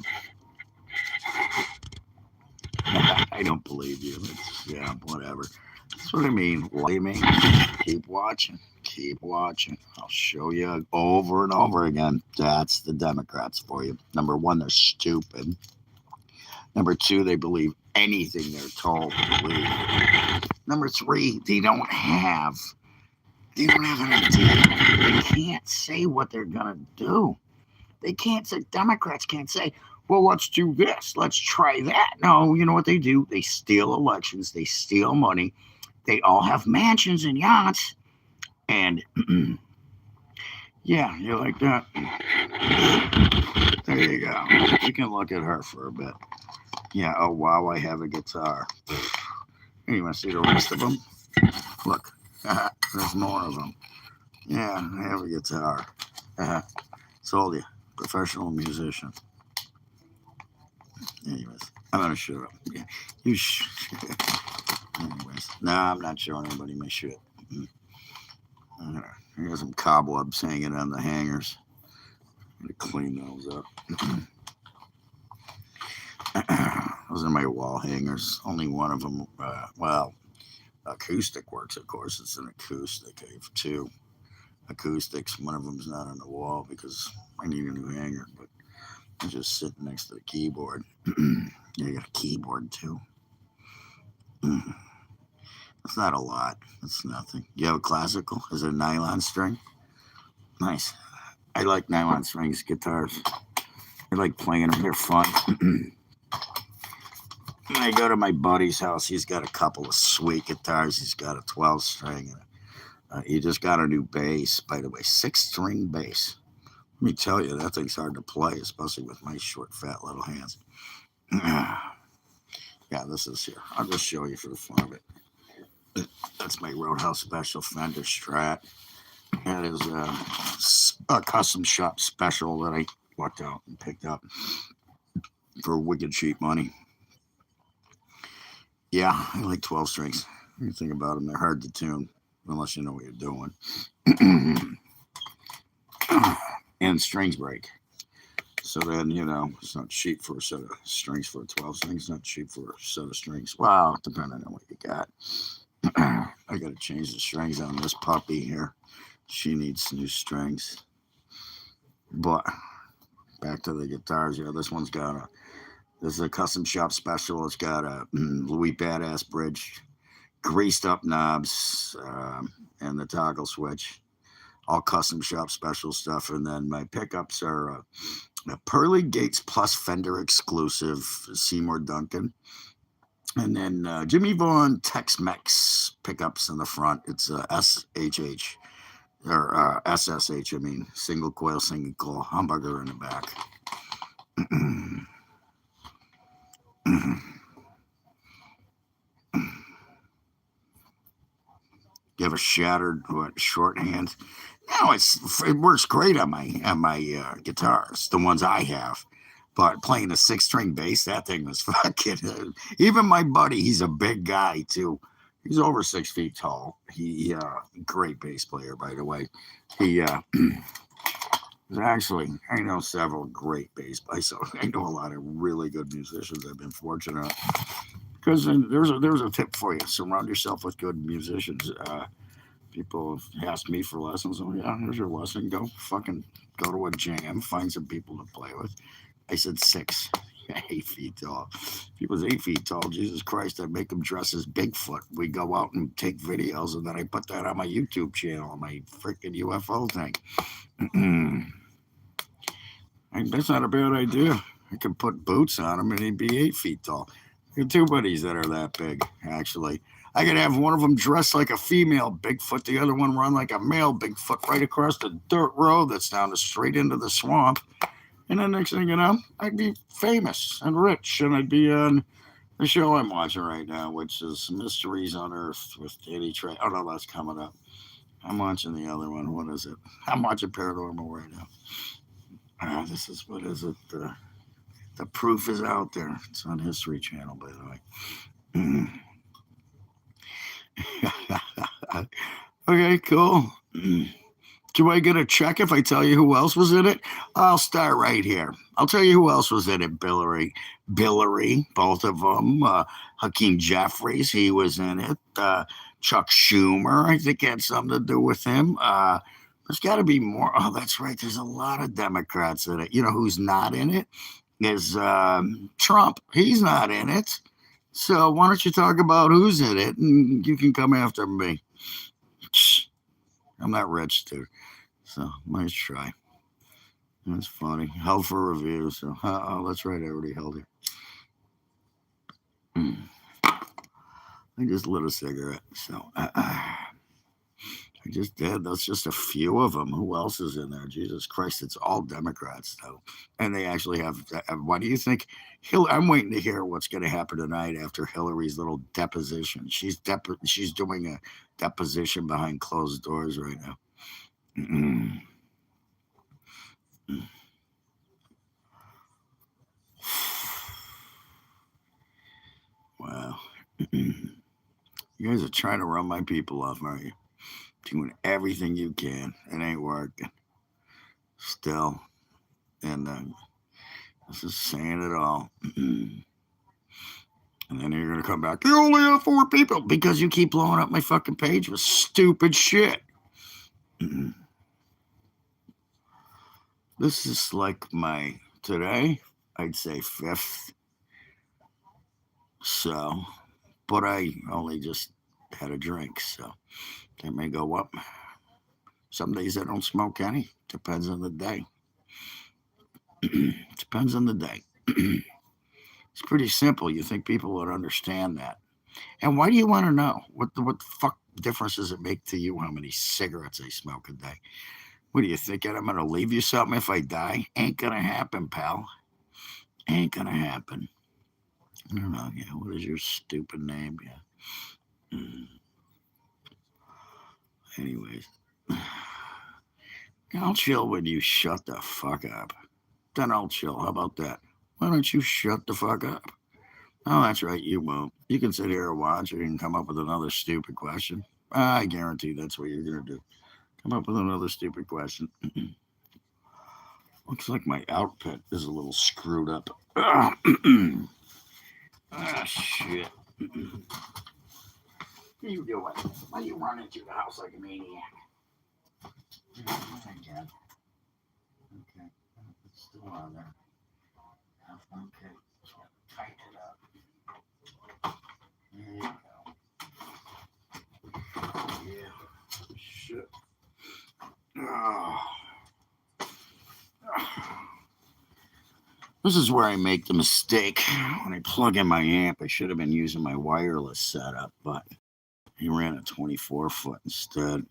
I don't believe you. Yeah, whatever. That's what I mean. Keep watching. Keep watching. I'll show you over and over again. That's the Democrats for you. Number one, they're stupid. Number two, they believe anything they're told to believe. Number three, they don't have an idea. They can't say what they're going to do. Democrats can't say, Well, let's do this. Let's try that. No, you know what they do? They steal elections. They steal money. They all have mansions and yachts. And yeah, you like that? There you go. You can look at her for a bit. Yeah, oh wow, I have a guitar. You want to see the rest of them? Look, there's more of them. Yeah, I have a guitar. Told you, professional musician. Anyways, I'm gonna shut up. Yeah, anyways, nah, I'm not showing anybody my shit. Here's some cobwebs hanging on the hangers. I'm gonna clean those up. Those are my wall hangers. Only one of them. Well, acoustic works, of course. It's an acoustic. I have two acoustics. One of them's not on the wall because I need a new hanger, but I'm just sitting next to the keyboard. Yeah, I got a keyboard too. It's not a lot. It's nothing. You have a classical? Is it a nylon string? Nice. I like nylon strings guitars. I like playing them. They're fun. I go to my buddy's house. He's got a couple of sweet guitars. He's got a 12 string. He just got a new bass, by the way, 6-string bass. Let me tell you, that thing's hard to play, especially with my short, fat little hands. Yeah, this is here. I'll just show you for the fun of it. That's my Roadhouse Special Fender Strat. That is a custom shop special that I walked out and picked up for wicked cheap money. Yeah, I like 12 strings. When you think about them, they're hard to tune unless you know what you're doing. And strings break. So then, it's not cheap for a set of strings for a 12 strings. It's not cheap for a set of strings. Well, depending on what you got. I got to change the strings on this puppy here. She needs new strings. But back to the guitars. Yeah, this one's got this is a custom shop special. It's got a Louis Badass bridge, greased up knobs, and the toggle switch. All custom shop special stuff. And then my pickups are a Pearly Gates Plus Fender exclusive Seymour Duncan. And then Jimmy Vaughn Tex-Mex pickups in the front. It's SHH, or SSH, I mean, single coil humbucker in the back. You have a shattered shorthand? No, it works great on my guitars, the ones I have. But playing a 6-string bass, that thing was fucking. Even my buddy, he's a big guy too. He's over 6 feet tall. He great bass player, by the way. He actually, I know several great bass players. So I know a lot of really good musicians. I've been fortunate. Because there's a tip for you: surround yourself with good musicians. People have asked me for lessons. Oh yeah, here's your lesson. Go to a jam, find some people to play with. I said 6, 8 feet tall. If he was 8 feet tall, Jesus Christ, I'd make him dress as Bigfoot. We go out and take videos, and then I put that on my YouTube channel, my freaking UFO thing. That's not a bad idea. I could put boots on him, and he'd be 8 feet tall. I got 2 buddies that are that big, actually. I could have one of them dressed like a female Bigfoot, the other one run like a male Bigfoot right across the dirt road that's down straight into the swamp. And then next thing you know, I'd be famous and rich, and I'd be on the show I'm watching right now, which is Mysteries on Earth with Danny Trey. Oh, no, that's coming up. I'm watching the other one. What is it? I'm watching Paranormal right now. This is, what is it? The proof is out there. It's on History Channel, by the way. Okay, cool. Do I get a check if I tell you who else was in it? I'll start right here. I'll tell you who else was in it. Billary, both of them. Hakeem Jeffries, he was in it. Chuck Schumer, I think had something to do with him. There's got to be more. Oh, that's right. There's a lot of Democrats in it. You know who's not in it? Is Trump. He's not in it. So why don't you talk about who's in it, and you can come after me. I'm not rich, dude. So nice try. That's funny. Held for review. So, oh, that's right. I already held it. I just lit a cigarette. So, I just did. That's just a few of them. Who else is in there? Jesus Christ, it's all Democrats, though. And they actually have. Why do you think? I'm waiting to hear what's going to happen tonight after Hillary's little deposition. She's doing a deposition behind closed doors right now. Wow. You guys are trying to run my people off, aren't you? Doing everything you can. It ain't working. Still. And this is saying it all. And then you're going to come back. You only have 4 people because you keep blowing up my fucking page with stupid shit. This is like today, I'd say 5th. So, but I only just had a drink. So, that may go up. Some days I don't smoke any. Depends on the day. Depends on the day. It's pretty simple. You think people would understand that. And why do you want to know? What the fuck difference does it make to you how many cigarettes I smoke a day? What do you think? I'm going to leave you something if I die? Ain't going to happen, pal. Ain't going to happen. I don't know. Yeah, what is your stupid name? Yeah. Anyways. I'll chill when you shut the fuck up. Then I'll chill. How about that? Why don't you shut the fuck up? Oh, that's right, you won't. You can sit here and watch, or you can come up with another stupid question. I guarantee that's what you're going to do. Come up with another stupid question. Looks like my outfit is a little screwed up. Ah, shit. What are you doing? Why are you running through the house like a maniac? Again. Okay. It's still on there. Okay. So tighten it up. There you go. Yeah. Shit. Oh. This is where I make the mistake. When I plug in my amp, I should have been using my wireless setup, but he ran a 24-foot instead.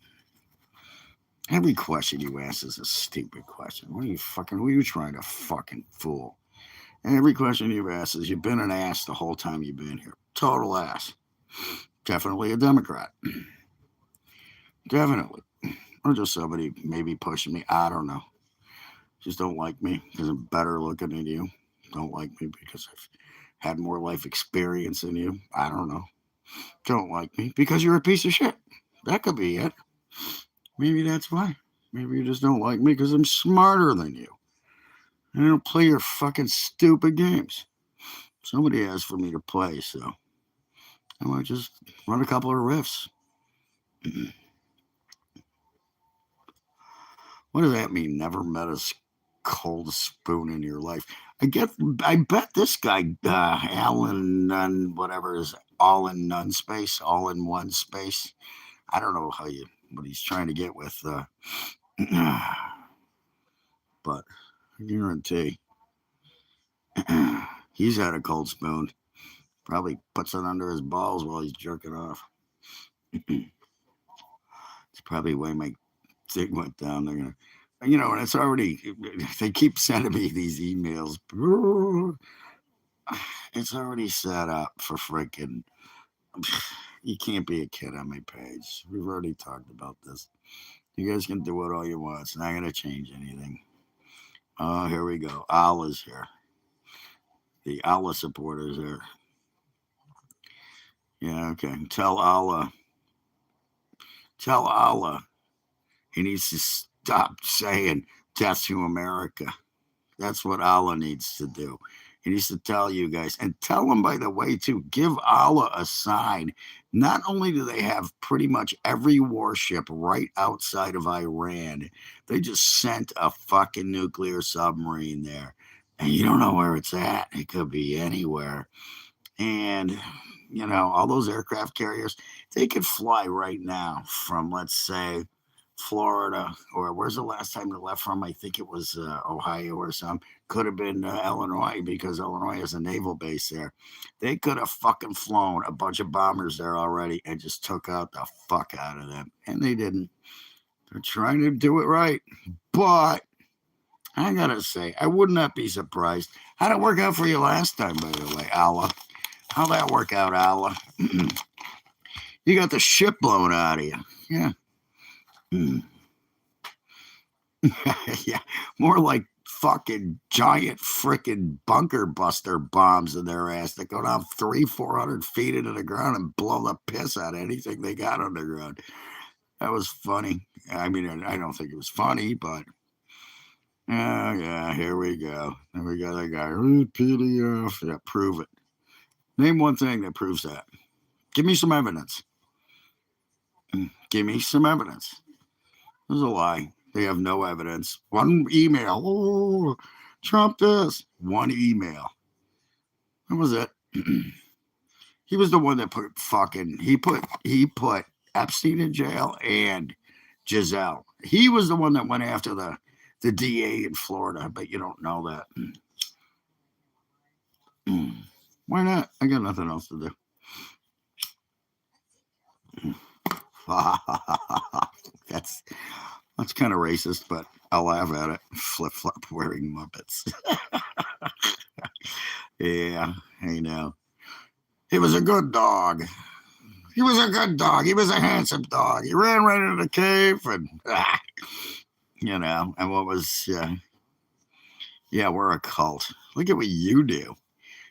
Every question you ask is a stupid question. Who are you trying to fucking fool? And every question you've asked is, you've been an ass the whole time you've been here. Total ass. Definitely a Democrat. Definitely. Or just somebody maybe pushing me. I don't know. Just don't like me because I'm better looking than you. Don't like me because I've had more life experience than you. I don't know. Don't like me because you're a piece of shit. That could be it. Maybe that's why. Maybe you just don't like me because I'm smarter than you. And I don't play your fucking stupid games. Somebody asked for me to play, so I might just run a couple of riffs. What does that mean? Never met a cold spoon in your life? I bet this guy, Alan Nunn, whatever is all in none space, all in one space. I don't know what he's trying to get with, but I guarantee he's had a cold spoon. Probably puts it under his balls while he's jerking off. It's probably why my thing went down. They're gonna, and it's already. They keep sending me these emails. It's already set up for freaking. You can't be a kid on my page. We've already talked about this. You guys can do it all you want. It's not gonna change anything. Oh, here we go. Allah's here. The Allah supporters are. Yeah, okay. Tell Allah. He needs to stop saying death to America. That's what Allah needs to do. He needs to tell you guys, and tell them, by the way, too, give Allah a sign. Not only do they have pretty much every warship right outside of Iran, they just sent a fucking nuclear submarine there. And you don't know where it's at. It could be anywhere. And, all those aircraft carriers, they could fly right now from, let's say, Florida, or where's the last time they left from? I think it was Ohio or something. Could have been Illinois, because Illinois has a naval base there. They could have fucking flown a bunch of bombers there already and just took out the fuck out of them. And they didn't. They're trying to do it right. But I gotta say, I would not be surprised. How'd it work out for you last time, by the way, Allah? How'd that work out, Allah? You got the shit blown out of you. Yeah. Yeah, more like fucking giant freaking bunker buster bombs in their ass that go down 300-400 feet into the ground and blow the piss out of anything they got underground. That was funny. I mean, I don't think it was funny, but yeah, here we go. There we go. That guy, PDF. Yeah, prove it. Name one thing that proves that. Give me some evidence. Give me some evidence. It was a lie. They have no evidence. One email. Oh, Trump this. One email. That was it. He was the one that put he put Epstein in jail and Giselle. He was the one that went after the DA in Florida, but you don't know that. Why not? I got nothing else to do. That's kind of racist, but I'll laugh at it. Flip-flop wearing Muppets. Yeah, I know. He was a good dog. He was a good dog. He was a handsome dog. He ran right into the cave and, you know, and what was, yeah, we're a cult. Look at what you do.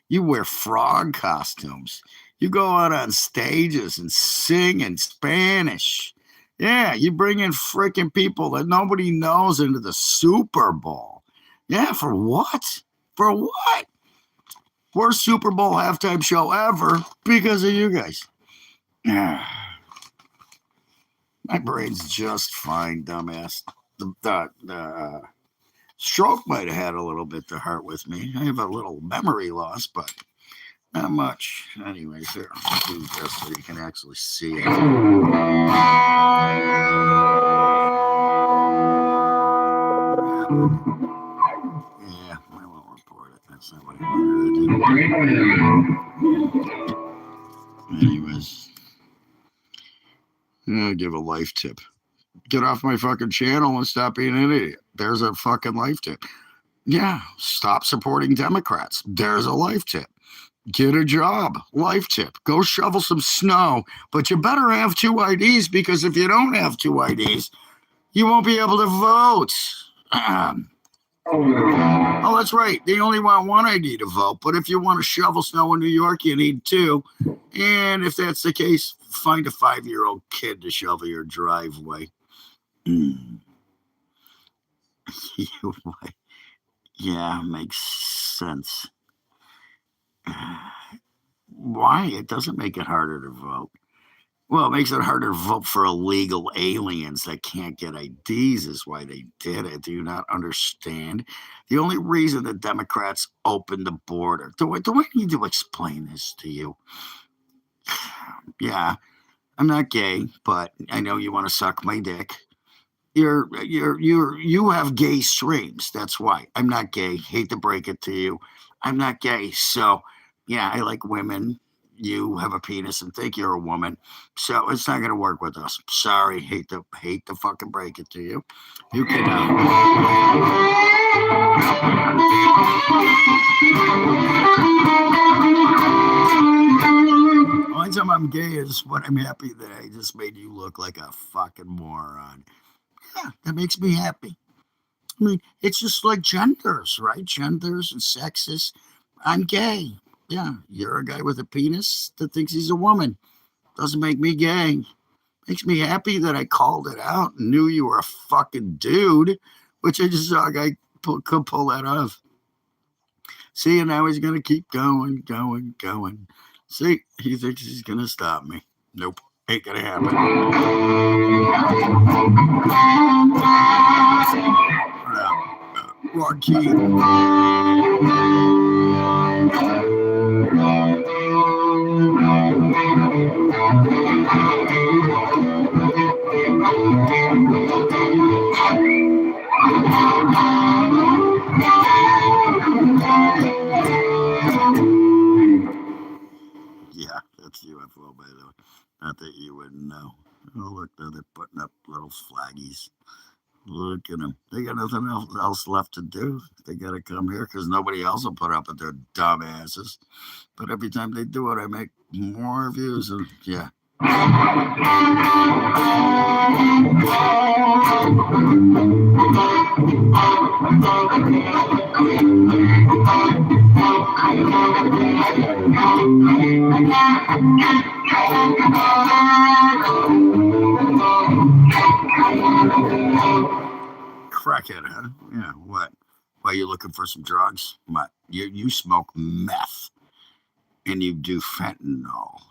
You wear frog costumes. You go out on stages and sing in Spanish. Yeah, you bring in freaking people that nobody knows into the Super Bowl. Yeah, for what? For what? Worst Super Bowl halftime show ever because of you guys. My brain's just fine, dumbass. The stroke might have had a little bit to heart with me. I have a little memory loss, but not much. Anyways, here, I'll do this so you can actually see it. Yeah, I won't report it. That's not what I wanted to do. Anyways, I'll give a life tip. Get off my fucking channel and stop being an idiot. There's a fucking life tip. Yeah, stop supporting Democrats. There's a life tip. Get a job. Life tip. Go shovel some snow. But you better have 2 IDs, because if you don't have 2 IDs, you won't be able to vote. Oh, that's right. They only want 1 ID to vote. But if you want to shovel snow in New York, you need 2. And if that's the case, find a 5-year-old kid to shovel your driveway. Yeah, makes sense. Why? It doesn't make it harder to vote. Well, it makes it harder to vote for illegal aliens that can't get IDs is why they did it. Do you not understand? The only reason the Democrats opened the border. Do I need to explain this to you? Yeah, I'm not gay, but I know you want to suck my dick. You have gay streams. That's why. I'm not gay. Hate to break it to you. I'm not gay. So, yeah, I like women. You have a penis and think you're a woman. So it's not going to work with us. Sorry. Hate to fucking break it to you. You can. Only time I'm gay is when I'm happy that I just made you look like a fucking moron. Yeah, that makes me happy. I mean, it's just like genders, right? Genders and sexes. I'm gay. Yeah, you're a guy with a penis that thinks he's a woman. Doesn't make me gay. Makes me happy that I called it out and knew you were a fucking dude, which I just saw a guy could pull that off. See, and now he's going to keep going. See, he thinks he's going to stop me. Nope, ain't going to happen. Wrong key. UFO, by the way. Not that you wouldn't know. Oh, look, they're putting up little flaggies. Look at them. They got nothing else left to do. They got to come here because nobody else will put up with their dumb asses. But every time they do it, I make more views. And yeah. Crackhead, huh? Yeah, what? Why you looking for some drugs? What? You smoke meth and you do fentanyl.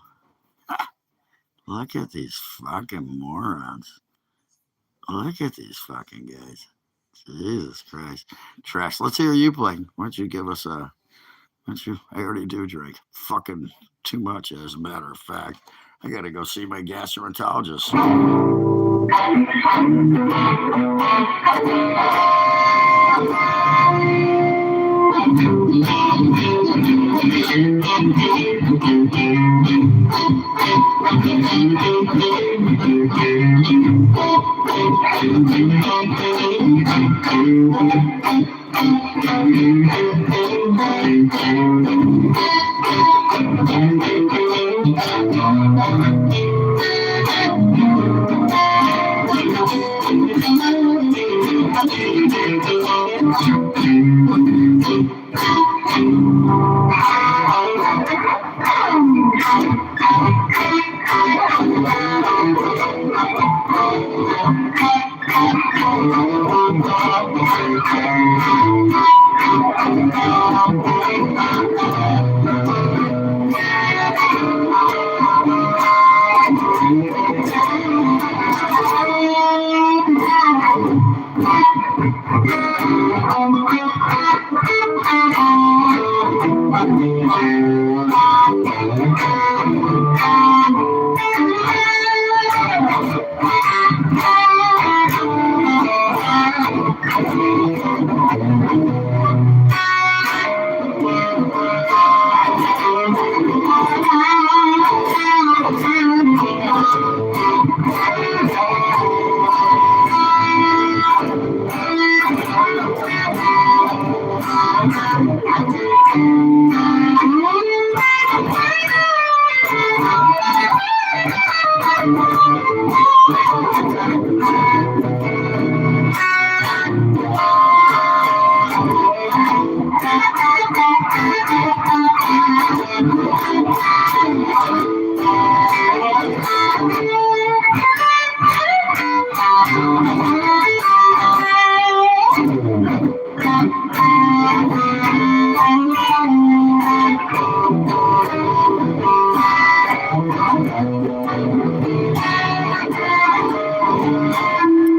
Look at these fucking morons. Look at these fucking guys. Jesus Christ. Trash. Let's hear you play. Why don't you give us a... Why don't you... I already do drink. Fucking too much, as a matter of fact. I gotta go see my gastroenterologist.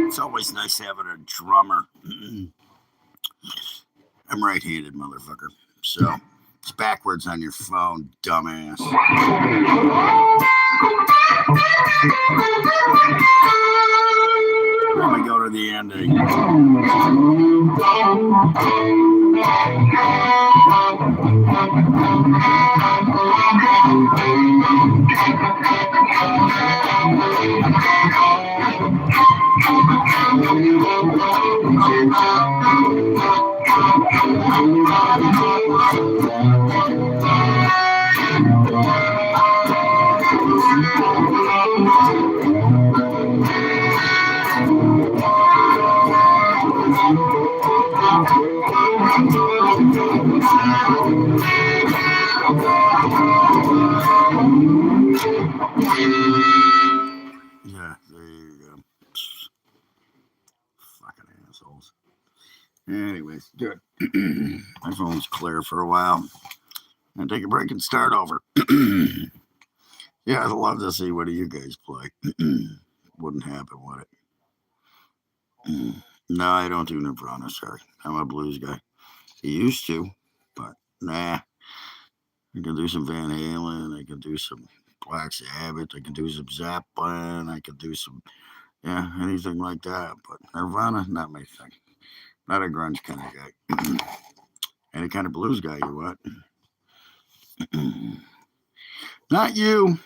It's always nice having a drummer. I'm right-handed, motherfucker. So it's backwards on your phone, dumbass. Let me go to the ending. Yeah, there you go. Fucking assholes. Anyways, good. My phone's clear for a while. I'll take a break and start over. Yeah, I'd love to see what do you guys play. Wouldn't happen, would it? No, I don't do Nirvana, sorry. I'm a blues guy. I used to, but nah. I can do some Van Halen. I can do some Black Sabbath. I can do some Zeppelin. I can do some, yeah, anything like that. But Nirvana, not my thing. Not a grunge kind of guy. Any kind of blues guy, you what? Not you.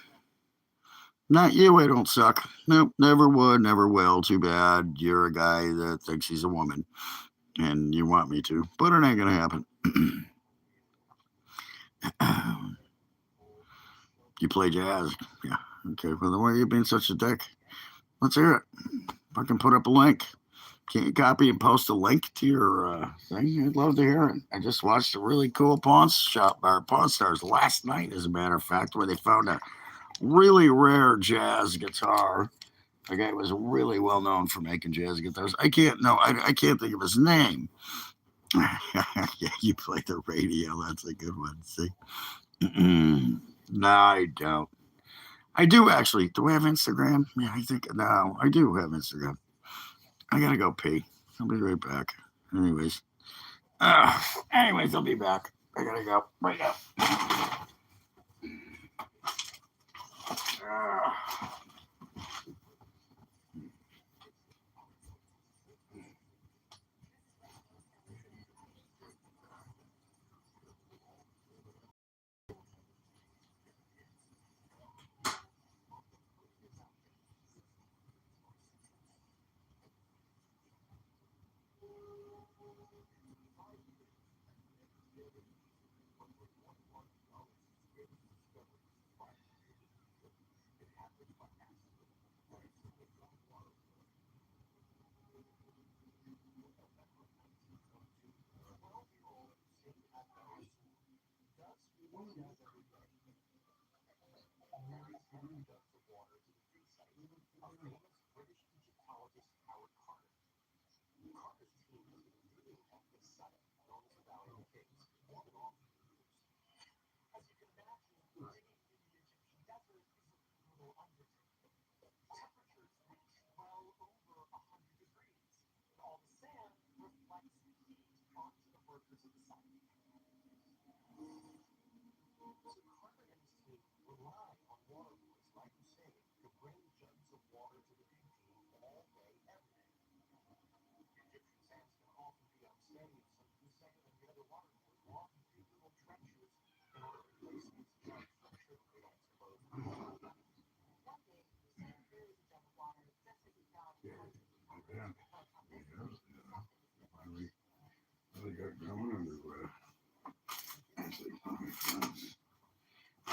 Not you, I don't suck. Nope, never would, never will. Too bad. You're a guy that thinks he's a woman and you want me to, but it ain't gonna happen. You play jazz? Yeah. Okay. Well, then why are you being such a dick? Let's hear it. I can put up a link. Can't you copy and post a link to your thing? I'd love to hear it. I just watched a really cool Pawn Stars last night, as a matter of fact, where they found a really rare jazz guitar. The guy was really well known for making jazz guitars. I can't think of his name. Yeah, you play the radio. That's a good one. See? No, I don't. I do actually. Do I have Instagram? Yeah, I think no. I do have Instagram. I gotta go pee. I'll be right back. Anyways, I'll be back. I gotta go right now.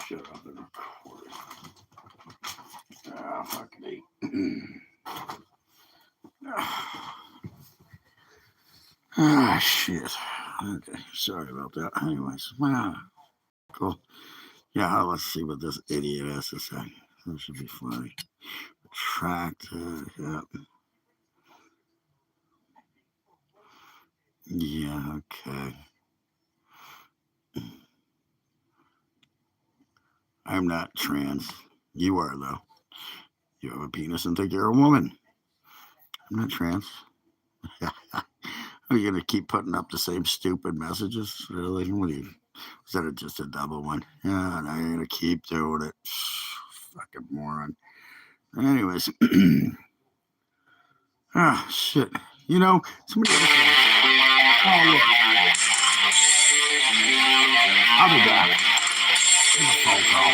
Shut up and record it. Fuck me. Shit. Okay, sorry about that. Anyways, cool. Yeah, let's see what this idiot has to say. That should be funny. Attractive. Yep. Yeah, okay. I'm not trans. You are, though. You have a penis and think you're a woman. I'm not trans. Are you going to keep putting up the same stupid messages? Really? What are you? Is that just a double one? Yeah, no, you're going to keep doing it. Fucking moron. Anyways. Shit. You know, somebody else. Oh, look. I'll be back. There's a phone call.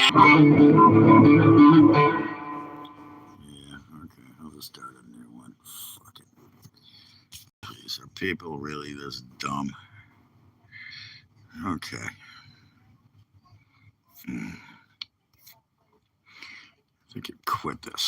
Yeah, okay. I'll just start a new one. Fuck it. Jeez, are people really this dumb? Okay. I think you quit this.